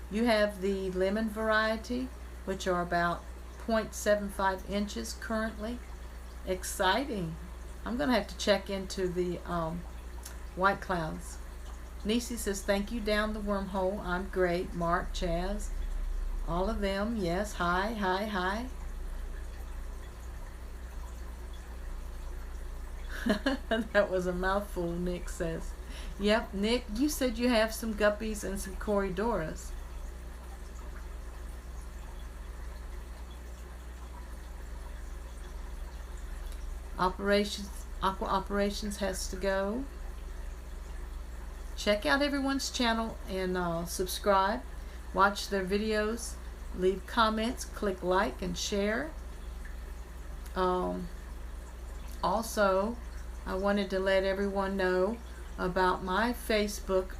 You have the lemon variety, which are about 0.75 inches currently. Exciting. I'm going to have to check into the white clouds. Nisi says, thank you down the wormhole. I'm great. Mark, Chaz, all of them. Yes. Hi, hi, hi. That was a mouthful, Nick says. Yep, Nick, you said you have some guppies and some corydoras. Aqua Operations has to go. Check out everyone's channel and subscribe. Watch their videos. Leave comments. Click like and share. Also, I wanted to let everyone know about my Facebook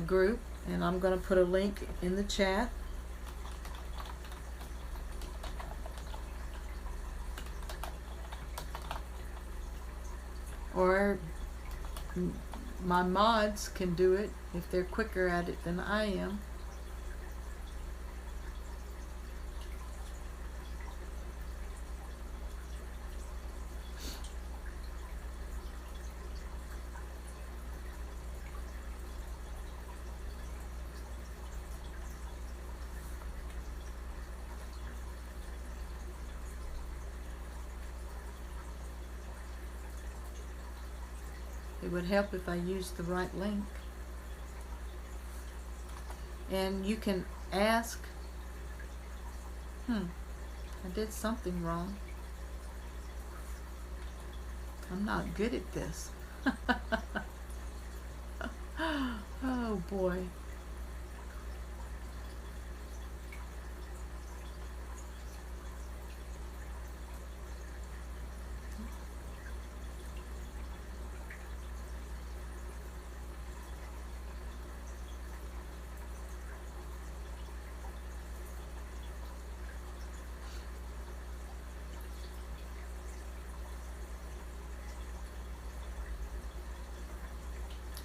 group, and I'm going to put a link in the chat. Or my mods can do it if they're quicker at it than I am. It would help if I used the right link. And you can ask, I did something wrong. I'm not good at this. Oh boy.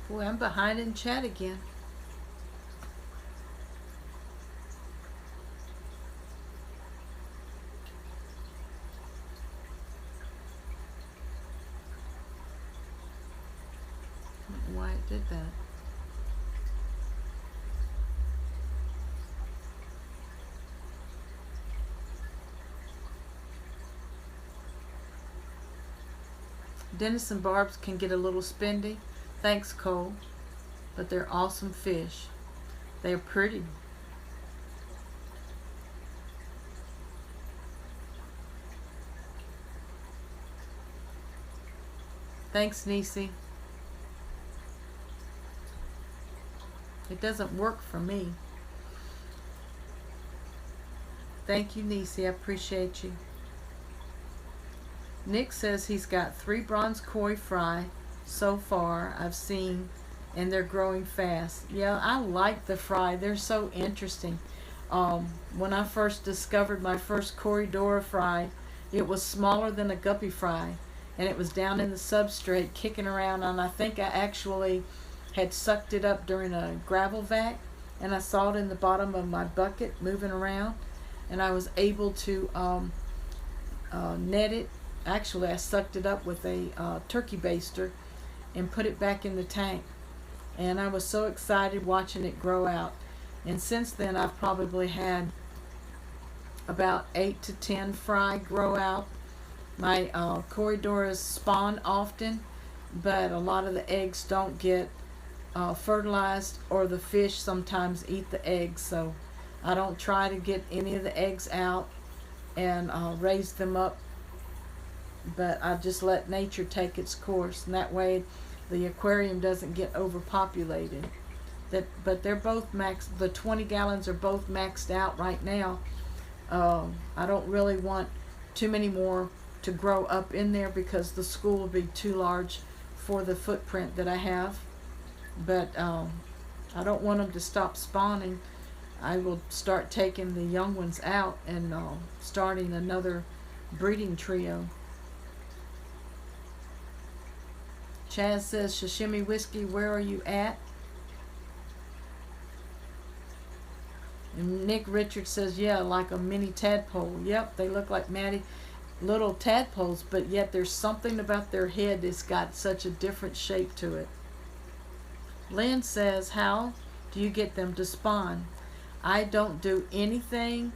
Boy, I'm behind in chat again. I don't know why it did that. Dennis and Barb's can get a little spendy. Thanks, Cole. But they're awesome fish. They're pretty. Thanks, Nisi. It doesn't work for me. Thank you, Nisi. I appreciate you. Nick says he's got 3 bronze koi fry so far I've seen, and they're growing fast. Yeah, I like the fry. They're so interesting. When I first discovered my first corydoras fry, it was smaller than a guppy fry, and it was down in the substrate kicking around, and I think I actually had sucked it up during a gravel vac, and I saw it in the bottom of my bucket moving around, and I was able to net it. Actually, I sucked it up with a turkey baster and put it back in the tank, and I was so excited watching it grow out. And since then I've probably had about 8 to 10 fry grow out. My corydoras spawn often, but a lot of the eggs don't get fertilized, or the fish sometimes eat the eggs, so I don't try to get any of the eggs out and raise them up, but I just let nature take its course, and that way the aquarium doesn't get overpopulated. But they're both maxed. The 20 gallons are both maxed out right now. I don't really want too many more to grow up in there because the school will be too large for the footprint that I have. But I don't want them to stop spawning. I will start taking the young ones out and starting another breeding trio. Chaz says, Sashimi Whiskey, where are you at? And Nick Richards says, yeah, like a mini tadpole. Yep, they look like little tadpoles, but yet there's something about their head that's got such a different shape to it. Lynn says, how do you get them to spawn? I don't do anything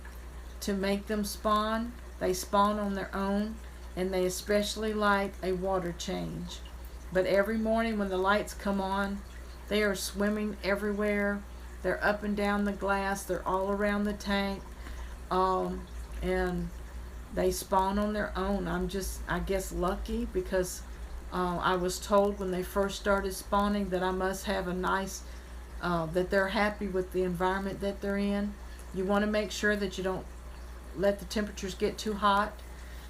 to make them spawn. They spawn on their own, and they especially like a water change. But every morning when the lights come on, they are swimming everywhere. They're up and down the glass. They're all around the tank. And they spawn on their own. I'm just, I guess, lucky because I was told when they first started spawning that I must have a nice, that they're happy with the environment that they're in. You want to make sure that you don't let the temperatures get too hot.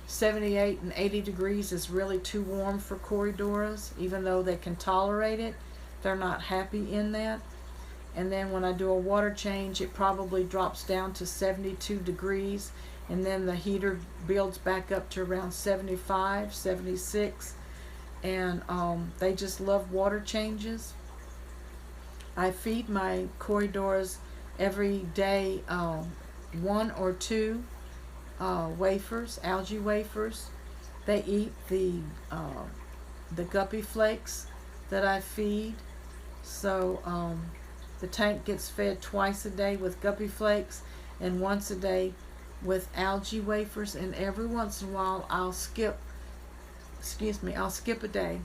78 and 80 degrees is really too warm for Corydoras. Even though they can tolerate it, they're not happy in that. And then when I do a water change, it probably drops down to 72 degrees, and then the heater builds back up to around 75, 76, and they just love water changes. I feed my Corydoras every day 1 or 2 wafers, algae wafers. They eat the guppy flakes that I feed. So the tank gets fed twice a day with guppy flakes and once a day with algae wafers, and every once in a while I'll skip a day.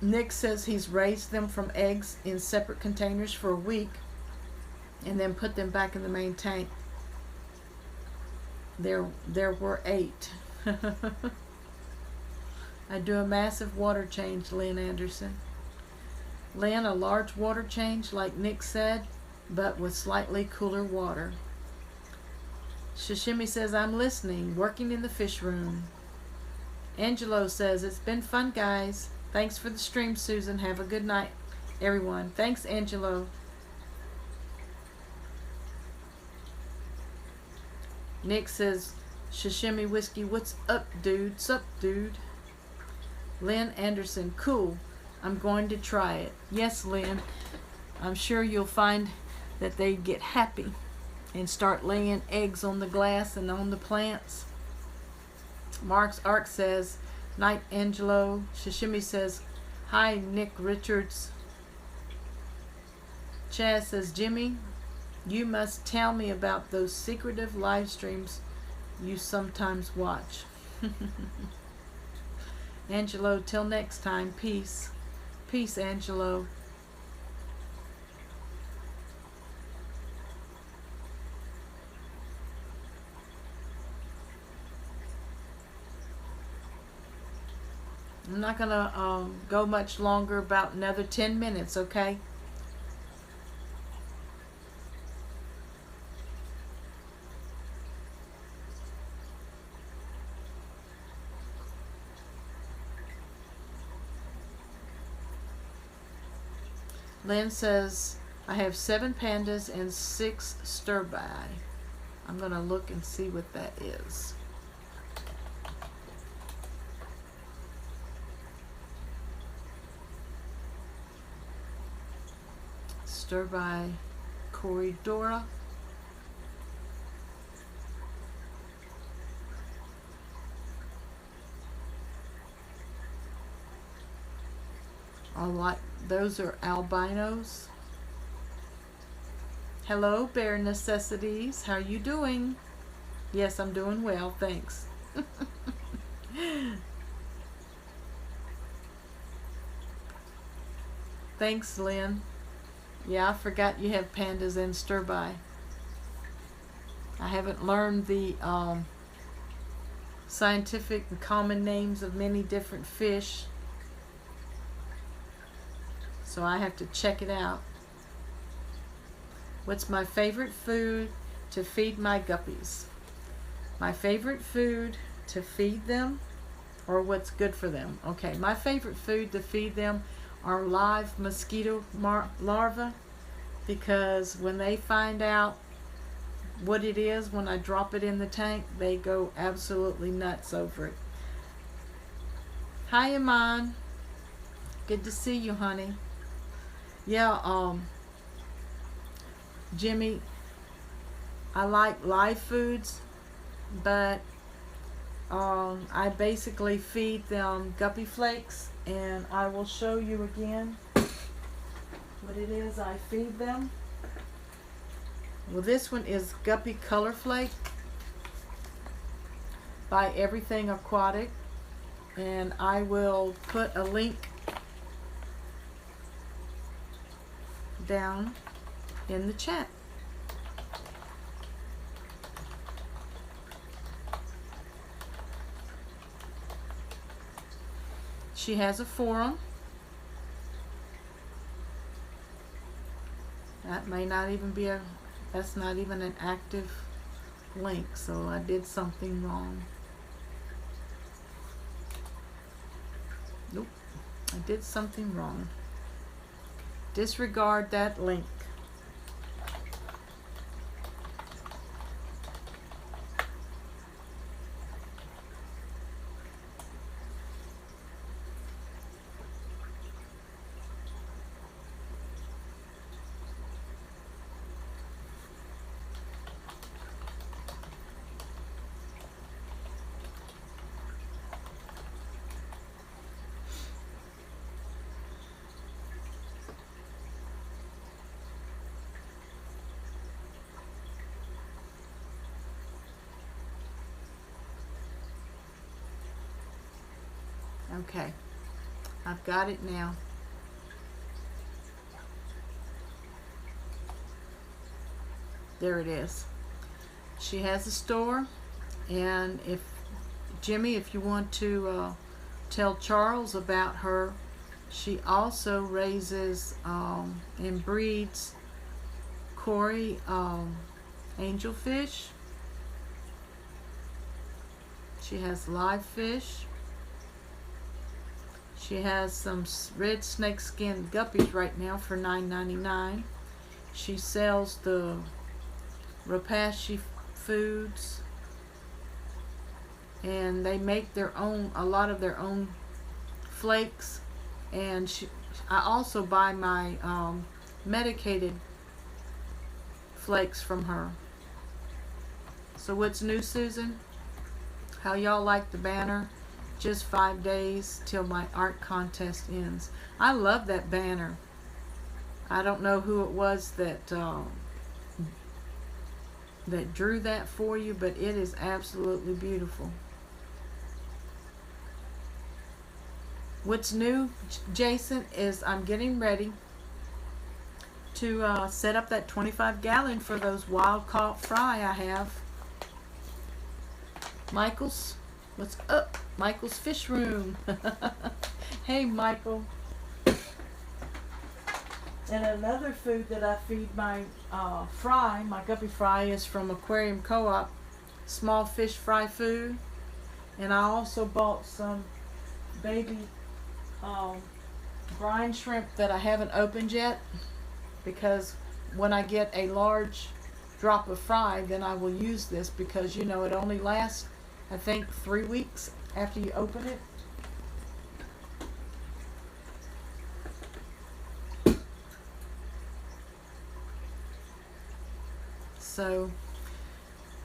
Nick says he's raised them from eggs in separate containers for a week and then put them back in the main tank. There were 8. I do a massive water change, Lynn Anderson. Lynn, a large water change like Nick said, but with slightly cooler water. Shishimi says, I'm listening, working in the fish room. Angelo says, it's been fun, guys. Thanks for the stream, Susan. Have a good night, everyone. Thanks, Angelo. Nick says, Shishimi Whiskey, what's up, dude? Sup, dude? Lynn Anderson, cool. I'm going to try it. Yes, Lynn. I'm sure you'll find that they get happy and start laying eggs on the glass and on the plants. Mark's Ark says, night, Angelo. Shishimi says, hi, Nick Richards. Chaz says, Jimmy, you must tell me about those secretive live streams you sometimes watch. Angelo, till next time. Peace. Peace, Angelo. I'm not going to go much longer, about another 10 minutes, okay? Lynn says, I have 7 pandas and 6 stir-by. I'm going to look and see what that is. Stir-by Corydora. Those are albinos. Hello, Bear Necessities. How are you doing? Yes, I'm doing well, thanks. Thanks, Lynn. Yeah, I forgot you have pandas and stir-by. I haven't learned the scientific and common names of many different fish, so I have to check it out. What's my favorite food to feed my guppies? My favorite food to feed them, or what's good for them? Okay, my favorite food to feed them are live mosquito larvae, because when they find out what it is when I drop it in the tank, they go absolutely nuts over it. Hi, Iman. Good to see you, honey. Yeah, Jimmy, I like live foods, but I basically feed them guppy flakes, and I will show you again what it is I feed them. Well, this one is Guppy Color Flake by Everything Aquatic, and I will put a link down in the chat. She has a forum. That may not even be that's not even an active link, so I did something wrong. Nope, I did something wrong. Disregard that link. Okay, I've got it now. There it is. She has a store, and if Jimmy, if you want to tell Charles about her, she also raises and breeds Cory angelfish. She has live fish. She has some red snakeskin guppies right now for $9.99. She sells the Rapashi foods, and they make their own, a lot of their own flakes. And I also buy my medicated flakes from her. So what's new, Susan? How y'all like the banner? Just 5 days till my art contest ends. I love that banner. I don't know who it was that that drew that for you, but it is absolutely beautiful. What's new, Jason, is I'm getting ready to set up that 25-gallon for those wild caught fry I have. Michael's, what's up? Michael's Fish Room. Hey, Michael. And another food that I feed my fry, my guppy fry, is from Aquarium Co-op, small fish fry food. And I also bought some baby brine shrimp that I haven't opened yet, because when I get a large drop of fry, then I will use this, because you know it only lasts, I think, 3 weeks after you open it. So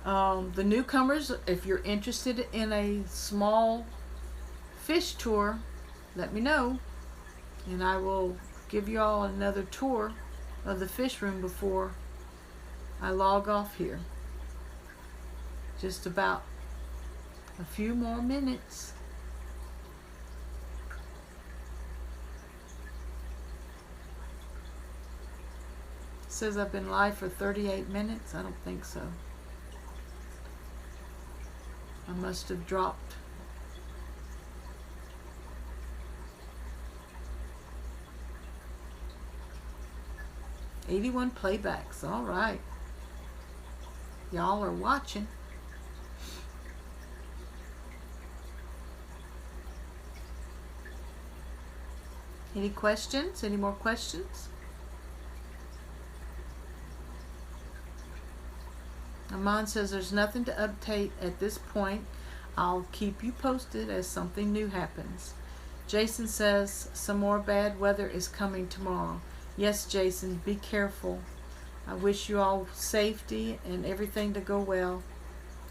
the newcomers, if you're interested in a small fish tour, let me know, and I will give you all another tour of the fish room before I log off here. Just about a few more minutes. It says I've been live for 38 minutes. I don't think so. I must have dropped. '81 playbacks. All right. Y'all are watching. Any questions? Any more questions? Amon says there's nothing to update at this point. I'll keep you posted as something new happens. Jason says some more bad weather is coming tomorrow. Yes, Jason, be careful. I wish you all safety and everything to go well,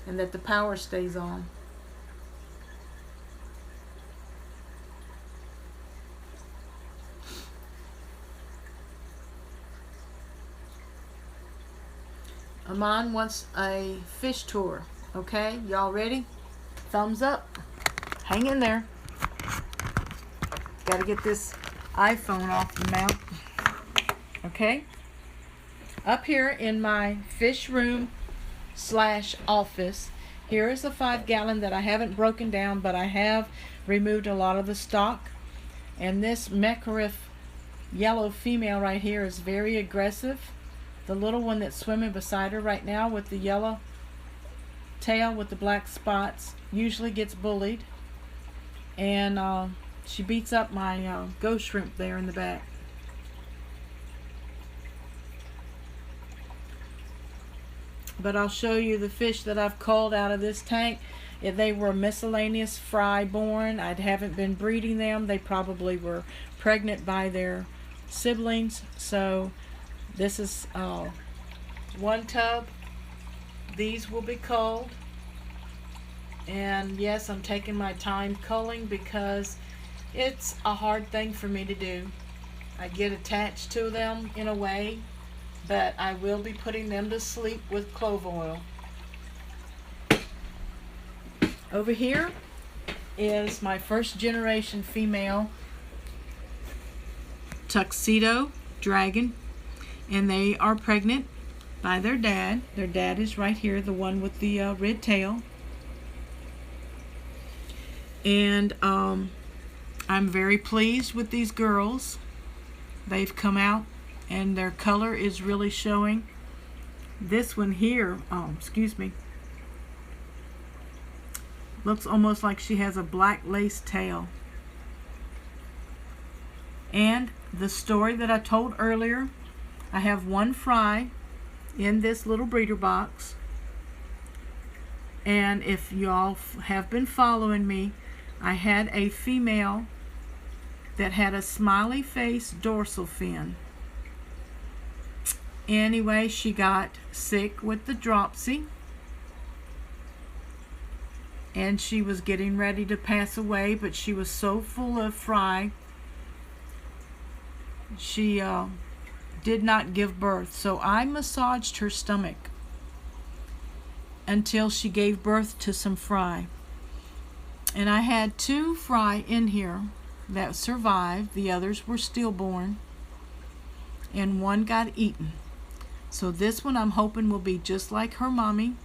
and that the power stays on. Amon wants a fish tour. Okay, y'all ready? Thumbs up. Hang in there. Got to get this iPhone off the mount. Okay. Up here in my fish room / office, here is a 5-gallon that I haven't broken down, but I have removed a lot of the stock. And this Mecariff yellow female right here is very aggressive. The little one that's swimming beside her right now with the yellow tail with the black spots usually gets bullied. And she beats up my ghost shrimp there in the back. But I'll show you the fish that I've culled out of this tank. If they were miscellaneous fry born, I haven't been breeding them. They probably were pregnant by their siblings. So this is one tub. These will be culled. And yes, I'm taking my time culling because it's a hard thing for me to do. I get attached to them in a way, but I will be putting them to sleep with clove oil. Over here is my first generation female tuxedo dragon, and they are pregnant by their dad. Their dad is right here, the one with the red tail. And I'm very pleased with these girls. They've come out and their color is really showing. This one here, excuse me, looks almost like she has a black lace tail. And the story that I told earlier, I have one fry in this little breeder box. And if y'all have been following me, I had a female that had a smiley face dorsal fin. Anyway, she got sick with the dropsy, and she was getting ready to pass away, but she was so full of fry, she did not give birth. So I massaged her stomach until she gave birth to some fry. And I had 2 fry in here that survived. The others were stillborn, and one got eaten. So this one I'm hoping will be just like her mommy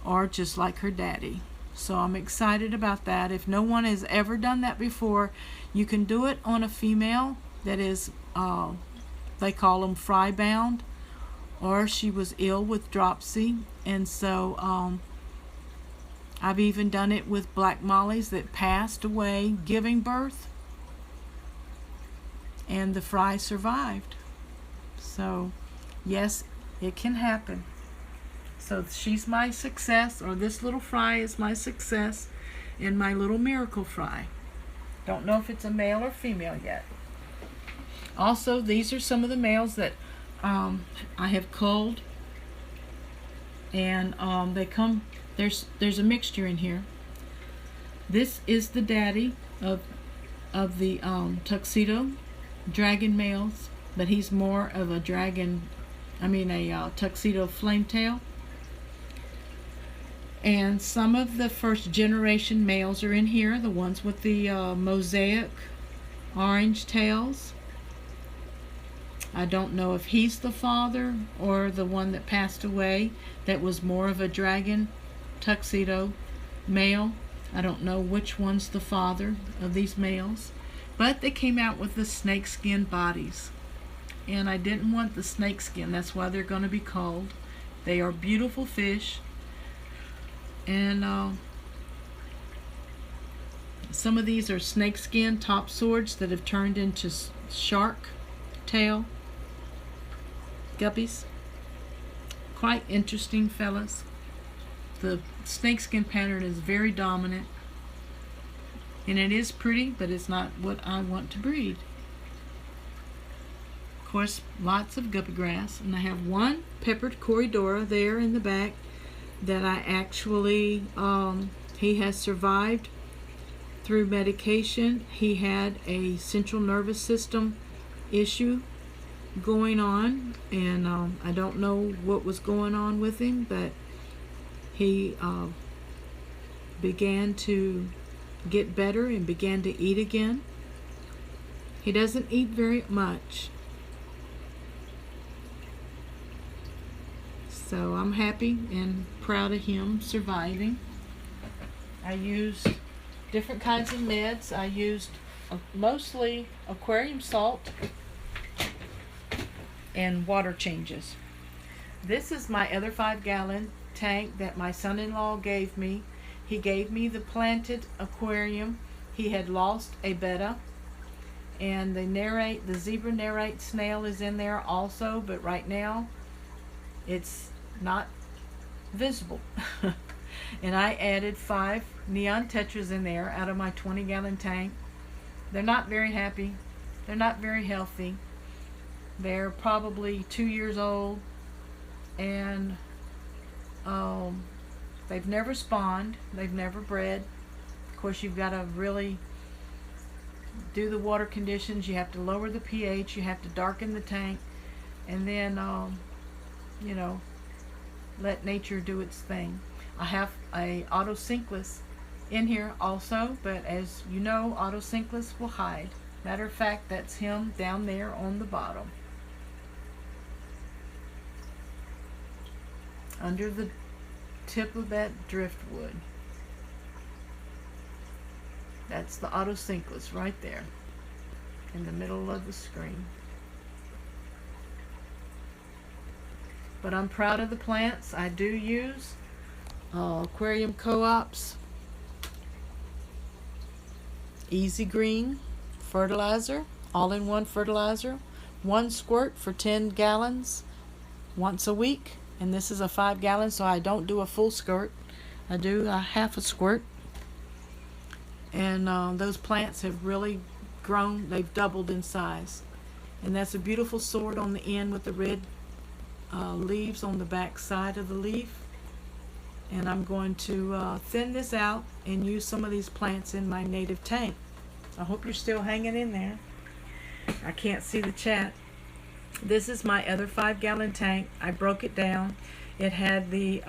or just like her daddy. So I'm excited about that. If no one has ever done that before, you can do it on a female that is, they call them fry bound, or she was ill with dropsy. And so I've even done it with black mollies that passed away giving birth, and the fry survived. So yes, it can happen. So she's my success, or this little fry is my success in my little miracle fry. Don't know if it's a male or female yet. Also, these are some of the males that I have culled, and they come. There's a mixture in here. This is the daddy of the tuxedo dragon males, but he's more of a dragon. A tuxedo flametail. And some of the first generation males are in here, the ones with the mosaic orange tails. I don't know if he's the father or the one that passed away that was more of a dragon tuxedo male. I don't know which one's the father of these males, but they came out with the snakeskin bodies. And I didn't want the snakeskin, that's why they're going to be culled. They are beautiful fish. And some of these are snakeskin top swords that have turned into shark tail guppies. Quite interesting, fellas. The snakeskin pattern is very dominant, and it is pretty, but it's not what I want to breed. Of course, lots of guppy grass, and I have one peppered Corridora there in the back that I actually, he has survived through medication. He had a central nervous system issue, going on, and I don't know what was going on with him, but he began to get better and began to eat again. He doesn't eat very much, so I'm happy and proud of him surviving. I used different kinds of meds. I used mostly aquarium salt and water changes. This is my other 5-gallon tank that my son-in-law gave me. He gave me the planted aquarium. He had lost a betta, and the zebra nerate snail is in there also, but right now it's not visible. And I added 5 neon tetras in there out of my 20-gallon tank. They're not very happy. They're not very healthy. They're probably 2 years old, and they've never spawned. They've never bred. Of course, you've got to really do the water conditions. You have to lower the pH. You have to darken the tank, and then you know, let nature do its thing. I have a autosynclus in here also, but as you know, autosynclus will hide. Matter of fact, that's him down there on the bottom, under the tip of that driftwood. That's the autosynclus right there in the middle of the screen. But I'm proud of the plants. I do use Aquarium Co-op's Easy Green fertilizer, all-in-one fertilizer, 1 squirt for 10 gallons once a week. And this is a 5-gallon, so I don't do a full squirt. I do a half a squirt. And those plants have really grown. They've doubled in size. And that's a beautiful sword on the end with the red leaves on the back side of the leaf. And I'm going to thin this out and use some of these plants in my native tank. I hope you're still hanging in there. I can't see the chat. This is my other 5-gallon tank. I broke it down. It had the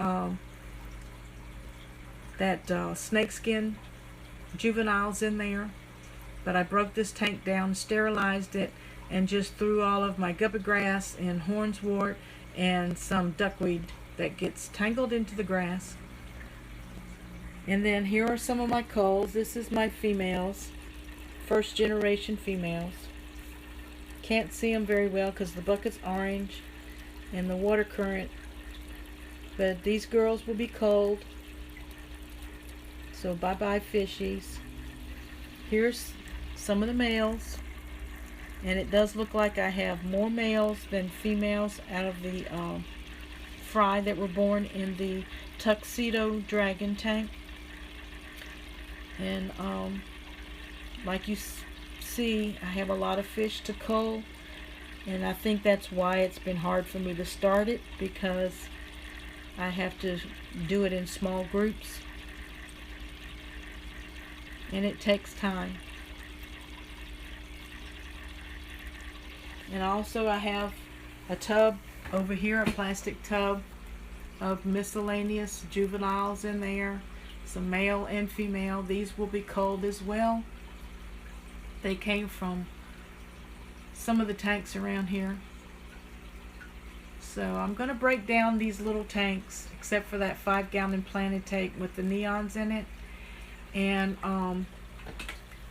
snakeskin juveniles in there, but I broke this tank down, sterilized it, and just threw all of my guppy grass and hornswort and some duckweed that gets tangled into the grass. And then here are some of my culls. This is my females, 1st generation females. Can't see them very well because the bucket's orange and the water current, but these girls will be cold, so bye bye fishies. Here's some of the males, and it does look like I have more males than females out of the fry that were born in the tuxedo dragon tank. And like you see, I have a lot of fish to cull, and I think that's why it's been hard for me to start it, because I have to do it in small groups, and it takes time. And also I have a tub over here, a plastic tub of miscellaneous juveniles in there, some male and female. These will be culled as well. They came from some of the tanks around here. So I'm going to break down these little tanks, except for that 5-gallon planted tank with the neons in it. And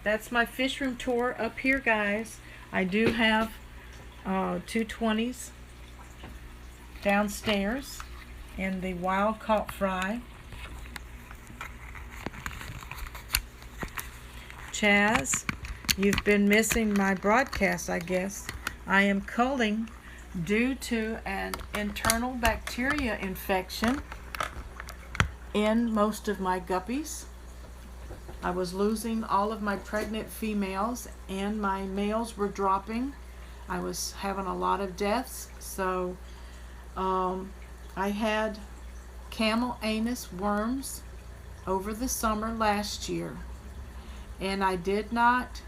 that's my fish room tour up here, guys. I do have 2 20s downstairs in the wild caught fry. Chaz, you've been missing my broadcast, I guess. I am culling due to an internal bacteria infection in most of my guppies. I was losing all of my pregnant females, and my males were dropping. I was having a lot of deaths, so I had camel anus worms over the summer last year, and I did not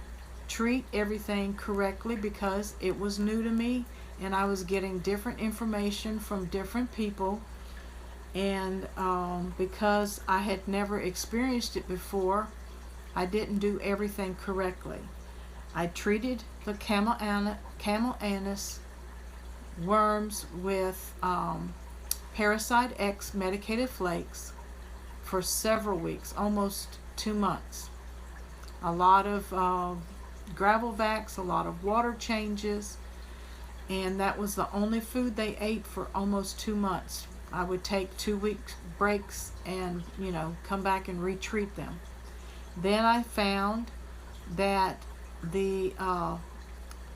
treat everything correctly because it was new to me, and I was getting different information from different people, and because I had never experienced it before, I didn't do everything correctly. I treated the camel anise worms with Parasite X medicated flakes for several weeks, almost 2 months. A lot of gravel vacs, a lot of water changes, and that was the only food they ate for almost 2 months. I would take 2-week breaks and, come back and retreat them. Then I found that the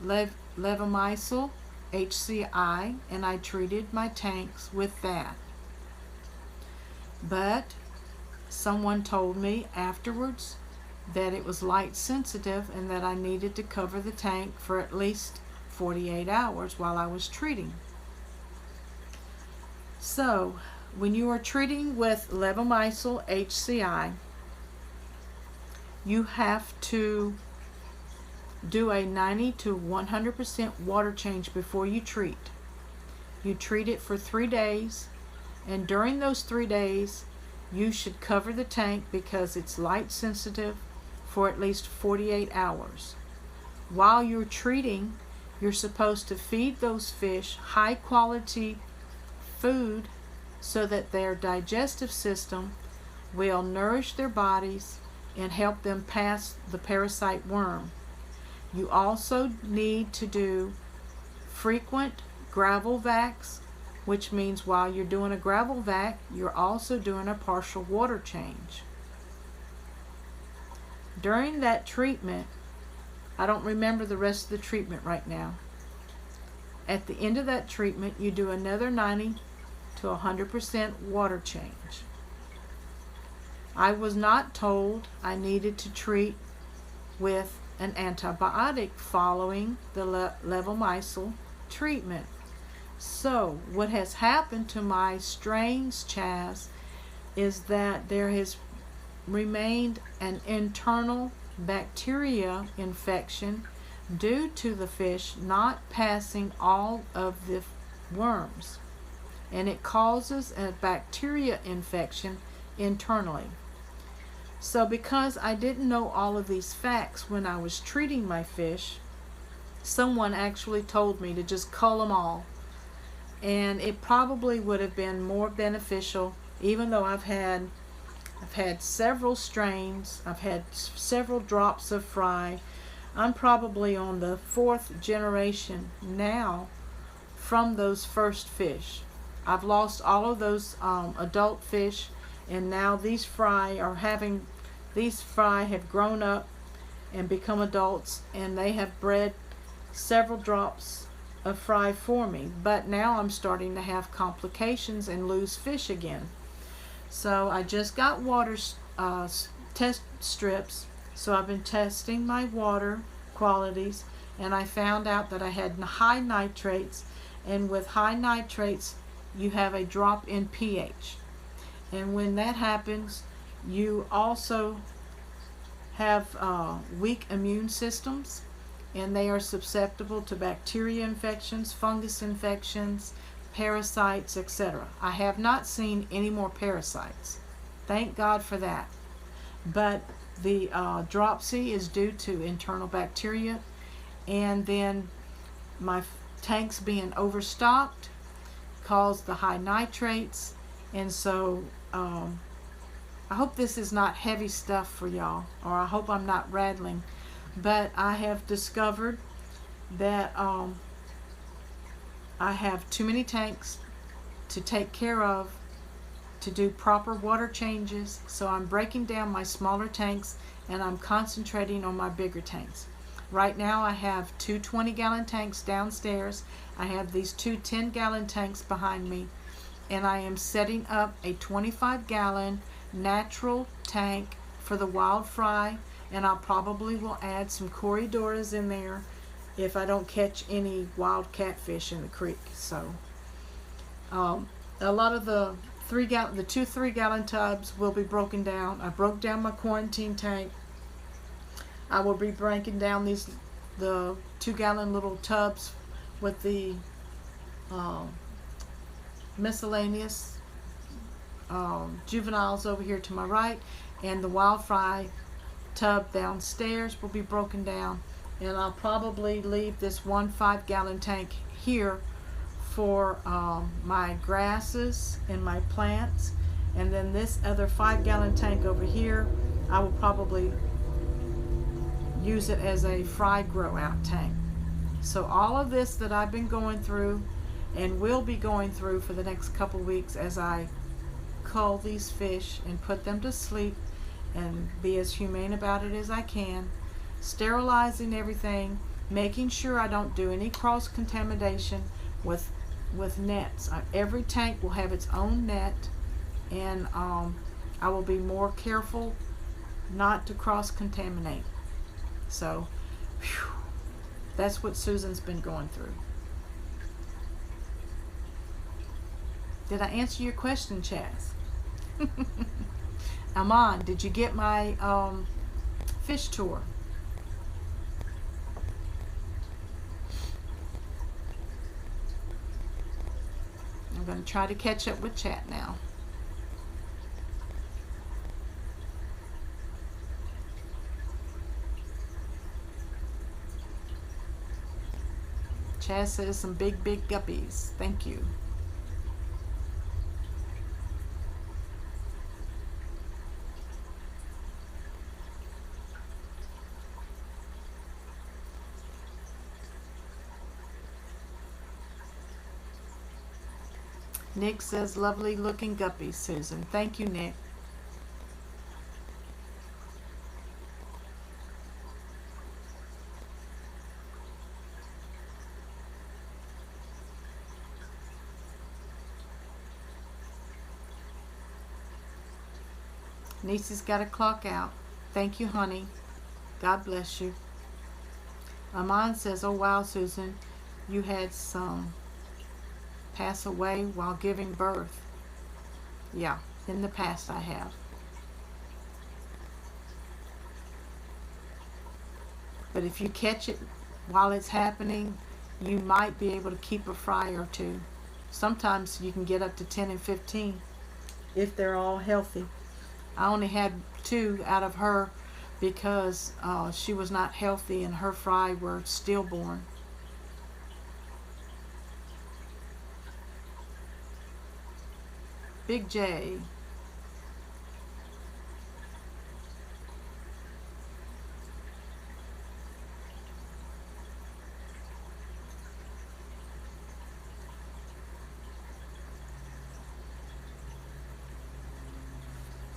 levomycil HCI, and I treated my tanks with that. But someone told me afterwards that it was light sensitive and that I needed to cover the tank for at least 48 hours while I was treating. So when you are treating with levomycil HCI, you have to do a 90 to 100% water change before you treat. You treat it for 3 days, and during those 3 days you should cover the tank because it's light sensitive for at least 48 hours. While you're treating, you're supposed to feed those fish high quality food so that their digestive system will nourish their bodies and help them pass the parasite worm. You also need to do frequent gravel vacs, which means while you're doing a gravel vac, you're also doing a partial water change. During that treatment, I don't remember the rest of the treatment right now. At the end of that treatment, you do another 90 to 100% water change. I was not told I needed to treat with an antibiotic following the levomycil treatment. So what has happened to my strains, Chaz, is that there has remained an internal bacteria infection due to the fish not passing all of the worms, and it causes a bacteria infection internally. So because I didn't know all of these facts when I was treating my fish, someone actually told me to just cull them all, and it probably would have been more beneficial. Even though I've had several strains, I've had several drops of fry. I'm probably on the 4th generation now from those first fish. I've lost all of those adult fish, and now these fry have grown up and become adults, and they have bred several drops of fry for me. But now I'm starting to have complications and lose fish again. So I just got water test strips, so I've been testing my water qualities, and I found out that I had high nitrates, and with high nitrates you have a drop in pH, and when that happens you also have weak immune systems, and they are susceptible to bacteria infections, fungus infections, parasites, etc. I have not seen any more parasites, thank God for that, but the dropsy is due to internal bacteria, and then my tanks being overstocked caused the high nitrates. And so I hope this is not heavy stuff for y'all, or I hope I'm not rattling, but I have discovered that I have too many tanks to take care of to do proper water changes, so I'm breaking down my smaller tanks and I'm concentrating on my bigger tanks. Right now I have 2 20-gallon tanks downstairs. I have these 2 10-gallon tanks behind me, and I am setting up a 25-gallon natural tank for the wild fry, and I probably will add some corridoras in there if I don't catch any wild catfish in the creek. So a lot of the 2 3-gallon tubs will be broken down. I broke down my quarantine tank. I will be breaking down the 2-gallon little tubs with the um, miscellaneous juveniles over here to my right, and the wild fry tub downstairs will be broken down, and I'll probably leave this 1 5-gallon tank here for my grasses and my plants, and then this other 5-gallon tank over here I will probably use it as a fry grow out tank. So all of this that I've been going through and will be going through for the next couple weeks as I cull these fish and put them to sleep and be as humane about it as I can, sterilizing everything, making sure I don't do any cross contamination with nets. Every tank will have its own net, and I will be more careful not to cross contaminate. So whew, that's what Susan's been going through. Did I answer your question, Chaz? Aman, did you get my fish tour? I'm going to try to catch up with chat now. Chaz says some big guppies. Thank you. Nick says lovely looking guppies, Susan. Thank you, Nick. Niecy's got to clock out. Thank you, honey. God bless you. Aman says, oh wow, Susan, you had some pass away while giving birth. Yeah, in the past I have. But if you catch it while it's happening, you might be able to keep a fry or two. Sometimes you can get up to 10 and 15 if they're all healthy. I only had 2 out of her because she was not healthy and her fry were stillborn. Big J.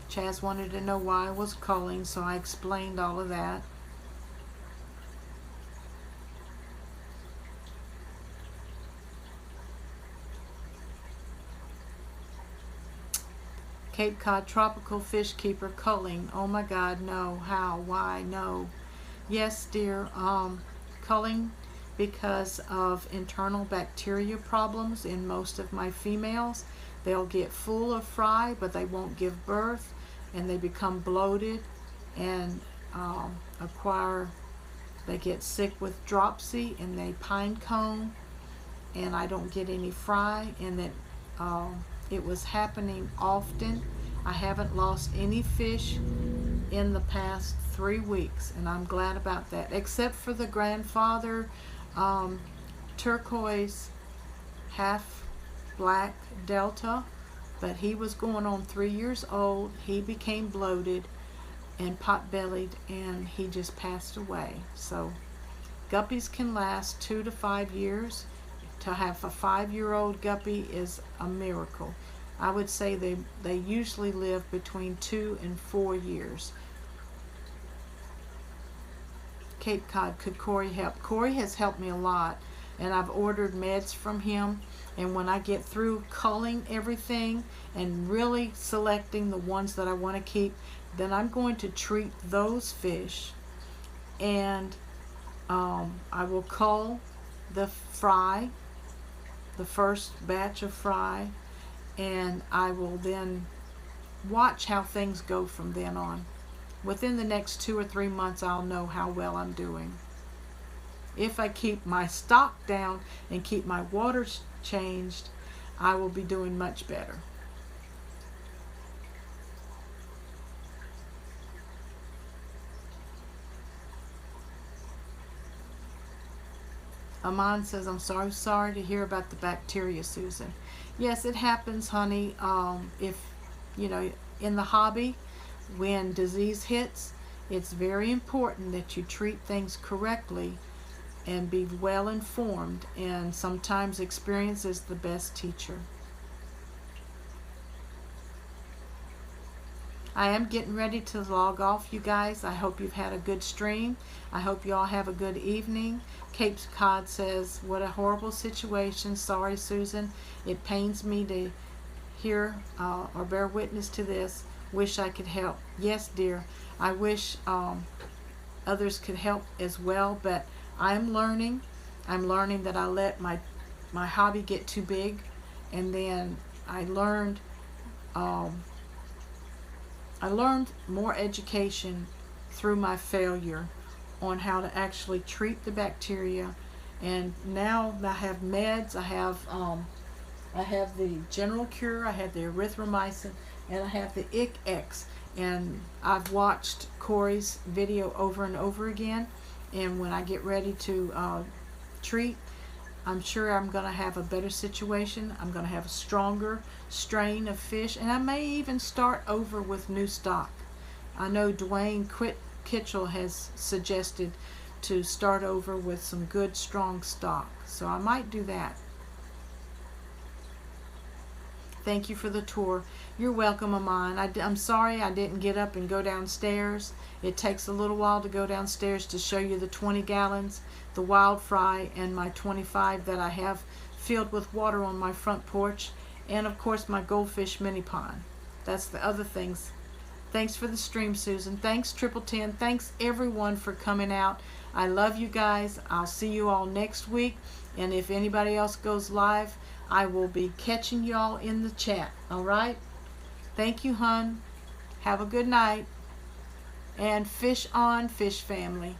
Chaz wanted to know why I was calling, so I explained all of that. Cape Cod tropical fish keeper culling. Oh my God, no. How? Why? No. Yes, dear. Culling because of internal bacteria problems in most of my females. They'll get full of fry, but they won't give birth, and they become bloated and they get sick with dropsy, and they pine cone, and I don't get any fry, and that it was happening often. I haven't lost any fish in the past 3 weeks, and I'm glad about that, except for the grandfather turquoise half black delta, but he was going on 3 years old. He became bloated and pot-bellied, and he just passed away. So guppies can last 2 to 5 years. To have a 5-year-old guppy is a miracle. I would say they usually live between 2 and 4 years. Cape Cod, could Corey help? Corey has helped me a lot, and I've ordered meds from him, and when I get through culling everything and really selecting the ones that I want to keep, then I'm going to treat those fish, and I will cull the fry, the first batch of fry, and I will then watch how things go from then on. Within the next 2 or 3 months, I'll know how well I'm doing. If I keep my stock down and keep my water changed, I will be doing much better. Aman says, I'm sorry to hear about the bacteria, Susan. Yes, it happens, honey. If, you know, in the hobby, when disease hits, it's very important that you treat things correctly and be well informed, and sometimes experience is the best teacher. I am getting ready to log off, you guys. I hope you've had a good stream. I hope you all have a good evening. Cape Cod says, what a horrible situation. Sorry, Susan. It pains me to hear or bear witness to this. Wish I could help. Yes, dear. I wish others could help as well, but I'm learning. I'm learning that I let my hobby get too big, and then I learned more education through my failure on how to actually treat the bacteria. And now I have meds. I have the general cure, I have the erythromycin, and I have the ICX. And I've watched Corey's video over and over again, and when I get ready to treat, I'm sure I'm going to have a better situation. I'm going to have a stronger strain of fish, and I may even start over with new stock. I know Dwayne Kitchell has suggested to start over with some good strong stock, so I might do that. Thank you for the tour. You're welcome, Aman. I'm sorry I didn't get up and go downstairs. It takes a little while to go downstairs to show you the 20 gallons, the wild fry, and my 25 that I have filled with water on my front porch, and of course my goldfish mini pond. That's the other things. Thanks for the stream, Susan. Thanks, 1010. Thanks, everyone, for coming out. I love you guys. I'll see you all next week, and if anybody else goes live, I will be catching y'all in the chat. All right? Thank you, hun. Have a good night. And fish on, fish family.